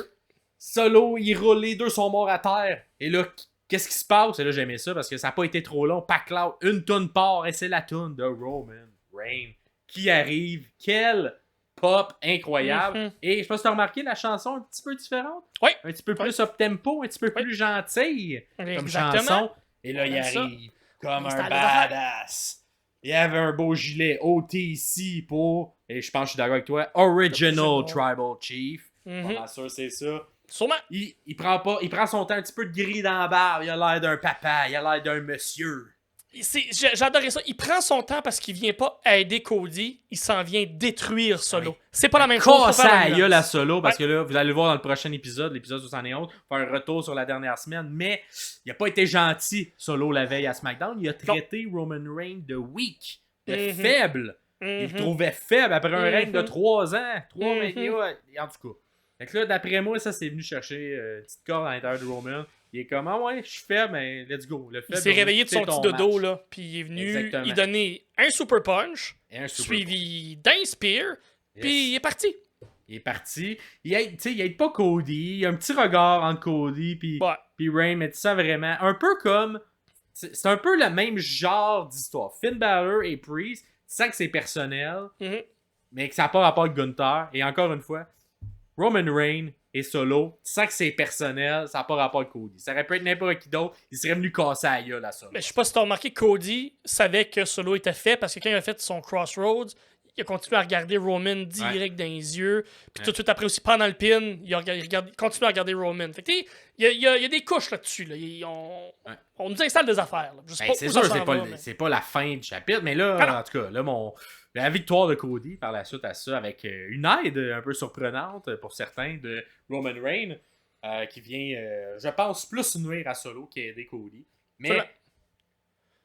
Solo, il roule, les deux sont morts à terre. Et là, qu'est-ce qui se passe? Et là, j'aimais ça parce que ça n'a pas été trop long. Pac Loud, une toune part et c'est la toune de Roman Reigns qui arrive. Quel pop incroyable. Et je sais pas si tu as remarqué la chanson un petit peu différente. Oui. Un petit peu plus up-tempo, un petit peu plus gentille comme chanson. Et là, il arrive comme un badass. Il avait un beau gilet OTC pour, et je pense que je suis d'accord avec toi, Original Tribal Chief. Pas sûr, c'est ça. Sûrement. Il prend son temps, un petit peu de gris dans la barbe. Il a l'air d'un papa, il a l'air d'un monsieur. J'adorais ça. Il prend son temps parce qu'il vient pas aider Cody, il s'en vient détruire Solo. C'est pas la même chose. Casse à gueule à Solo, parce que là, vous allez le voir dans le prochain épisode, l'épisode 71, faire un retour sur la dernière semaine, mais il a pas été gentil, Solo, la veille à SmackDown. Il a traité Roman Reigns de weak, de faible. Il le trouvait faible après un règne de 3 ans. 3 Mania, en tout cas. Fait que là, d'après moi, ça, c'est venu chercher une petite corde à l'intérieur de Roman. Il est comme, ah ouais, je suis faible, mais let's go. Il s'est réveillé de son petit dodo, là, puis il est venu il donner un super punch, suivi d'un spear, puis il est parti. Il est parti. Il aide pas Cody. Il y a un petit regard entre Cody puis Reigns, mais tu sens vraiment, un peu comme, c'est un peu le même genre d'histoire. Finn Balor et Priest, tu sens que c'est personnel, mais que ça n'a pas rapport avec Gunther. Et encore une fois, Roman Reigns et Solo, tu sens que c'est personnel, ça n'a pas rapport avec Cody. Ça aurait pu être n'importe qui d'autre, il serait venu casser la gueule à Solo. Mais je sais pas si t'as remarqué, Cody savait que Solo était fait parce que quand il a fait son Crossroads, il a continué à regarder Roman direct dans les yeux. Puis tout de suite après aussi, pendant le pin, il continue à regarder Roman. Fait que il y a des couches là-dessus. Là. On nous installe des affaires. Là. C'est sûr, c'est pas la fin du chapitre, mais là, en tout cas, là, la victoire de Cody par la suite à ça, avec une aide un peu surprenante pour certains de Roman Reigns, qui vient, je pense, plus nuire à Solo qu'aider Cody. Mais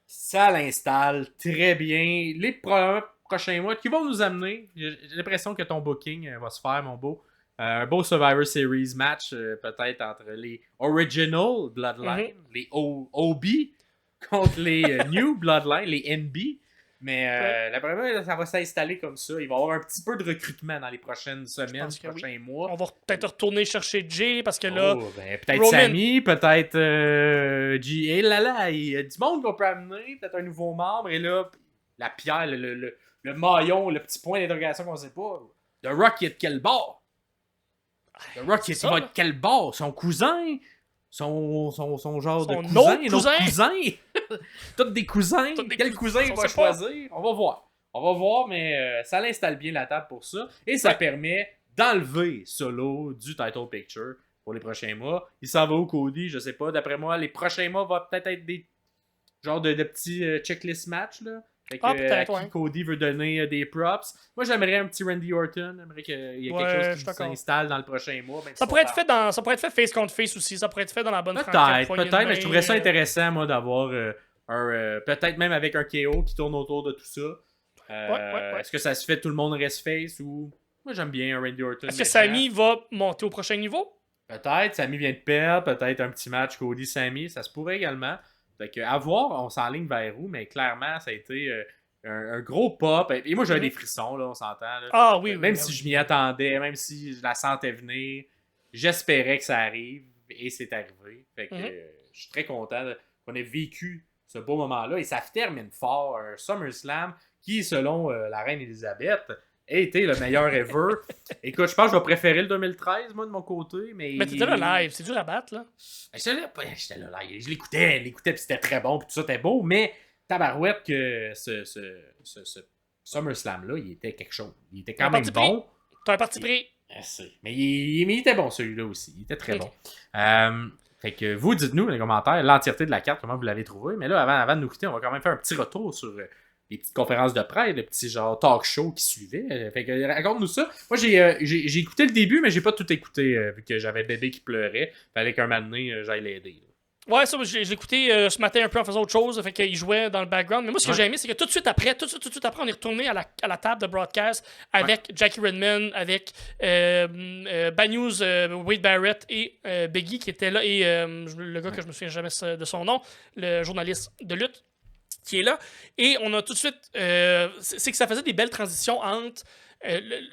ça l'installe très bien. Les prochains mois qui vont nous amener, j'ai l'impression que ton booking va se faire, mon beau. Un beau Survivor Series match, peut-être entre les Original Bloodline, les OB, contre les New Bloodline, les NB. Mais la première, ça va s'installer comme ça. Il va y avoir un petit peu de recrutement dans les prochaines semaines, les prochains mois. On va peut-être retourner chercher Jay parce que là. Peut-être Roman... Sami, peut-être G. Et là, il y a du monde qu'on peut amener, peut-être un nouveau membre. Et là, la pierre, le maillon, le petit point d'interrogation qu'on sait pas. The Rock, il est de quel bord? The Rock, il va de quel bord? Son cousin? Son genre de cousin? Notre cousin? Tous des cousins. Quel cousin il va choisir? On va voir, mais ça l'installe bien la table pour ça. Et ça permet d'enlever Solo du title picture pour les prochains mois. Il s'en va où, Cody? Je sais pas. D'après moi, les prochains mois vont peut-être être des genres de petits checklist match, là. Fait que, à qui Cody veut donner des props. Moi, j'aimerais un petit Randy Orton. J'aimerais qu'il y ait quelque chose qui s'installe dans le prochain mois. Ça pourrait être fait face contre face aussi. Ça pourrait être fait dans la bonne franquette. Peut-être, mais je trouverais ça intéressant, moi, d'avoir peut-être même avec un KO qui tourne autour de tout ça. Est-ce que ça se fait tout le monde reste face ou... Moi, j'aime bien un Randy Orton. Est-ce que Sami va monter au prochain niveau? Peut-être. Sami vient de perdre. Peut-être un petit match Cody-Sami. Ça se pourrait également. Fait que, à voir, on s'enligne vers où, mais clairement, ça a été un gros pop. Et moi, j'avais des frissons, là, on s'entend. Là. Ah oui, même si je m'y attendais, même si je la sentais venir, j'espérais que ça arrive, et c'est arrivé. Fait que je suis très content qu'on ait vécu ce beau moment-là. Et ça termine fort, un SummerSlam qui, selon la reine Elisabeth, a été le meilleur ever. Écoute, je pense que je vais préférer le 2013, moi, de mon côté. Mais t'étais là live, c'est dur à battre, là. J'étais là live, je l'écoutais, puis c'était très bon, puis tout ça était beau, mais tabarouette que ce SummerSlam-là, il était quelque chose. Il était quand même bon. T'as un parti pris. Mais il était bon, celui-là aussi. Il était très bon. Fait que vous, dites-nous dans les commentaires l'entièreté de la carte, comment vous l'avez trouvé. Mais là, avant de nous quitter, on va quand même faire un petit retour sur... les petites conférences de presse, le petit genre talk show qui suivait. Fait que raconte-nous ça. Moi, j'ai écouté le début, mais j'ai pas tout écouté, vu que j'avais bébé qui pleurait. Fallait qu'un moment donné, j'aille l'aider. Ouais, ça, j'ai écouté ce matin un peu en faisant autre chose, fait qu'il jouait dans le background. Mais moi, ce que j'ai aimé, c'est que tout de suite après, on est retourné à la table de broadcast avec Jackie Redman, avec Bad News, Wade Barrett et Biggie qui étaient là, et le gars que je me souviens jamais de son nom, le journaliste de lutte. qui est là. Et on a tout de suite... c'est que ça faisait des belles transitions entre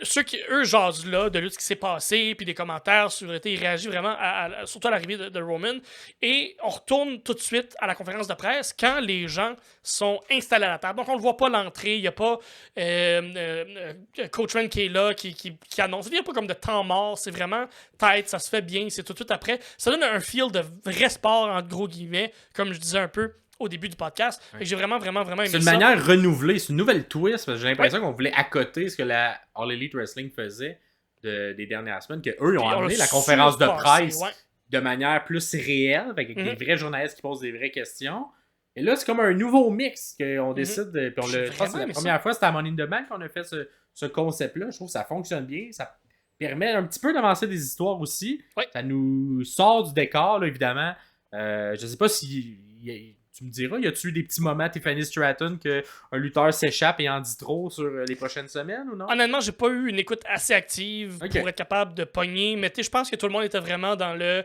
ceux qui, eux, jasent là, de ce qui s'est passé, puis des commentaires sur... Ils réagissent vraiment, surtout à l'arrivée de Roman. Et on retourne tout de suite à la conférence de presse quand les gens sont installés à la table. Donc, on ne voit pas l'entrée. Il n'y a pas Coachman qui est là, qui annonce. Il n'y a pas comme de temps mort. C'est vraiment tête, ça se fait bien. C'est tout de suite après. Ça donne un feel de vrai sport, entre gros guillemets, comme je disais un peu au début du podcast. Et j'ai vraiment aimé ça. C'est une manière renouvelée, c'est une nouvelle twist, parce que j'ai l'impression qu'on voulait accoter ce que la All Elite Wrestling faisait des dernières semaines, qu'eux ils ont amené la conférence de presse de manière plus réelle, avec des vrais journalistes qui posent des vraies questions. Et là, c'est comme un nouveau mix qu'on décide, puis je pense que c'est la première fois, c'était à Money in the Bank qu'on a fait ce concept-là. Je trouve que ça fonctionne bien, ça permet un petit peu d'avancer des histoires aussi. Ça nous sort du décor, là, évidemment. Je sais pas si... Tu me diras, y a-tu eu des petits moments, Tiffany Stratton, qu'un lutteur s'échappe et en dit trop sur les prochaines semaines ou non? Honnêtement, j'ai pas eu une écoute assez active pour être capable de pogner, mais je pense que tout le monde était vraiment dans le...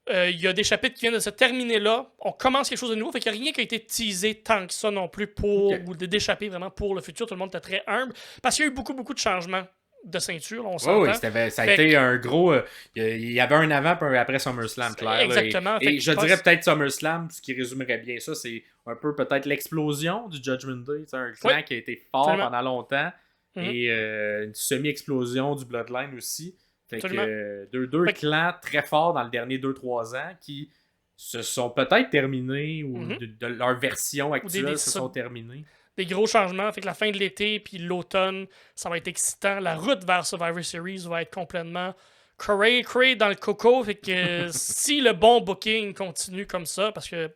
Il y a des chapitres qui viennent de se terminer là. On commence quelque chose de nouveau, fait qu'il n'y a rien qui a été teasé tant que ça non plus pour ou d'échapper vraiment pour le futur. Tout le monde était très humble parce qu'il y a eu beaucoup de changements de ceinture, on s'entend. Oui, ça a été un gros... il y avait un avant et un après SummerSlam, clair. Exactement. Là, et je dirais peut-être SummerSlam, ce qui résumerait bien ça, c'est un peu peut-être l'explosion du Judgment Day. C'est un clan qui a été fort pendant longtemps et une semi-explosion du Bloodline aussi. Fait que deux clans très forts dans les derniers 2-3 ans qui se sont peut-être terminés ou de leur version actuelle se sont terminés. Des gros changements, fait que la fin de l'été puis l'automne, ça va être excitant. La route vers Survivor Series va être complètement cray dans le coco, fait que si le bon booking continue comme ça, parce que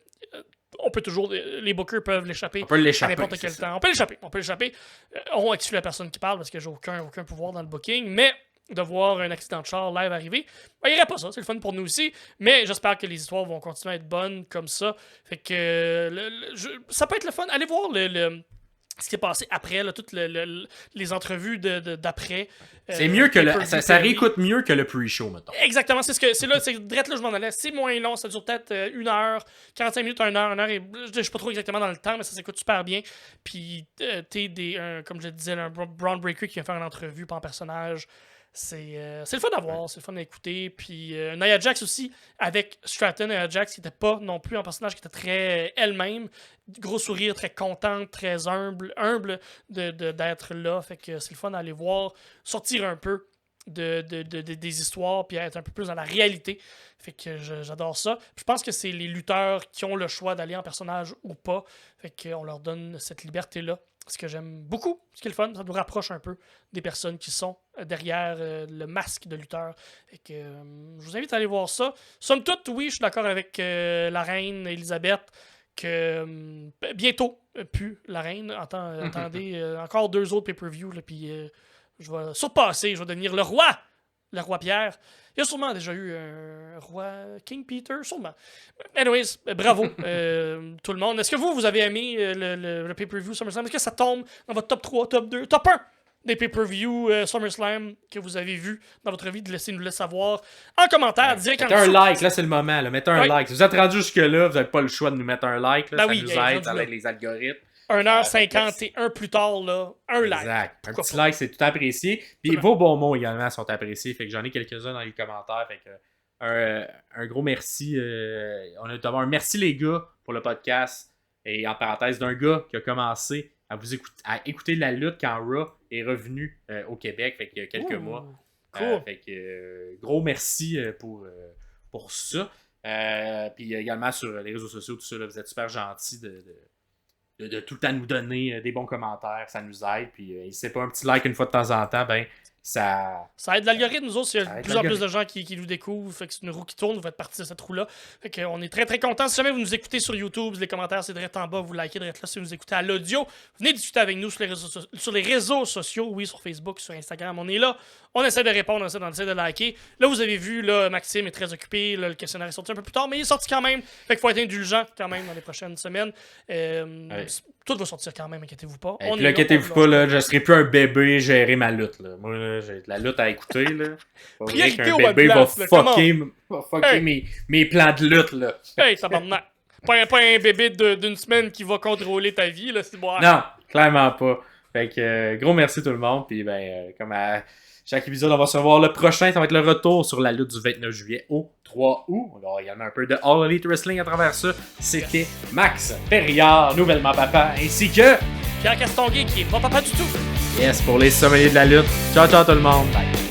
on peut toujours, les bookers peuvent l'échapper à n'importe quel temps. On peut l'échapper. On exclut la personne qui parle parce que j'ai aucun pouvoir dans le booking, mais de voir un accident de char live arriver, il n'y aurait pas ça, c'est le fun pour nous aussi, mais j'espère que les histoires vont continuer à être bonnes comme ça. Fait que ça peut être le fun. Allez voir ce qui est passé après, là, toutes les entrevues d'après. C'est mieux que ça réécoute mieux que le pre-show, mettons. Exactement, c'est direct là je m'en allais. C'est moins long, ça dure peut-être 1 heure, 45 minutes, 1 heure, et je suis pas trop exactement dans le temps, mais ça s'écoute super bien. Puis comme je le disais, un Braun Breaker qui vient faire une entrevue par un personnage. C'est le fun à voir, c'est le fun à écouter. Puis Nia Jax aussi, avec Stratton, Nia Jax qui n'était pas non plus un personnage qui était très elle-même. Gros sourire, très contente, très humble d'être là. Fait que c'est le fun à aller voir, sortir un peu des histoires, puis être un peu plus dans la réalité. Fait que j'adore ça. Puis je pense que c'est les lutteurs qui ont le choix d'aller en personnage ou pas. Fait qu'on leur donne cette liberté-là. Ce que j'aime beaucoup, ce qui est le fun, ça nous rapproche un peu des personnes qui sont derrière le masque de lutteur. Et que je vous invite à aller voir ça. Somme toute, oui, je suis d'accord avec la reine Elisabeth que bientôt, plus la reine. Attendez, encore 2 autres pay-per-view, puis je vais surpasser, je vais devenir le roi Pierre. Il y a sûrement déjà eu un roi King Peter, sûrement. Anyways, bravo tout le monde. Est-ce que vous avez aimé le pay-per-view SummerSlam? Est-ce que ça tombe dans votre top 3, top 2, top 1 des pay-per-view SummerSlam que vous avez vu dans votre vie? Laissez-nous le savoir en commentaire, direct en dessous. Mettez un like, là c'est le moment. Là. Mettez un like. Si vous êtes rendu jusque-là, vous n'avez pas le choix de nous mettre un like. Là. Ça nous aide avec les algorithmes. 1h51 plus tard, là, un like. Exact. Un petit like, c'est tout apprécié. Puis vos bons mots également sont appréciés. Fait que j'en ai quelques-uns dans les commentaires. Fait que un gros merci. On a d'abord un merci les gars pour le podcast. Et en parenthèse, d'un gars qui a commencé à écouter la lutte quand Raw est revenu au Québec. Fait qu'il y a quelques mois. Cool. Fait que gros merci pour ça. Puis également sur les réseaux sociaux, tout ça, là, vous êtes super gentils de tout le temps nous donner des bons commentaires, ça nous aide. Puis n'hésitez pas, un petit like une fois de temps en temps, ben ça aide l'algorithme. Nous autres, s'il y a de plus en plus de gens qui nous découvrent, fait que c'est une roue qui tourne, vous faites partie de cette roue-là. Fait qu'on est très très contents. Si jamais vous nous écoutez sur YouTube, les commentaires c'est direct en bas, vous likez direct là. Si vous nous écoutez à l'audio, venez discuter avec nous sur les réseaux sociaux, oui, sur Facebook, sur Instagram, on est là. On essaie de répondre, on essaie de liker. Là, vous avez vu, là, Maxime est très occupé, là, le questionnaire est sorti un peu plus tard, mais il est sorti quand même. Fait qu'il faut être indulgent quand même dans les prochaines semaines. Tout va sortir quand même, inquiétez-vous pas. Inquiétez-vous pas, là, je serai plus un bébé gérer ma lutte. Là. Moi, là, j'ai de la lutte à écouter. Là. Priorité qu'un au bébé webcast, va fucker mes plans de lutte. Là. Hey, ça va maintenant. Pas un bébé d'une semaine qui va contrôler ta vie, là, c'est bon. Non, clairement pas. Fait que gros merci tout le monde. Puis comme à chaque épisode, on va se revoir le prochain. Ça va être le retour sur la lutte du 29 juillet au 3 août. On va également un peu de All Elite Wrestling à travers ça. C'était Max Perriard, nouvellement papa, ainsi que Pierre Castonguay qui est pas papa du tout. yes pour les sommeliers de la lutte. Ciao ciao tout le monde. Bye.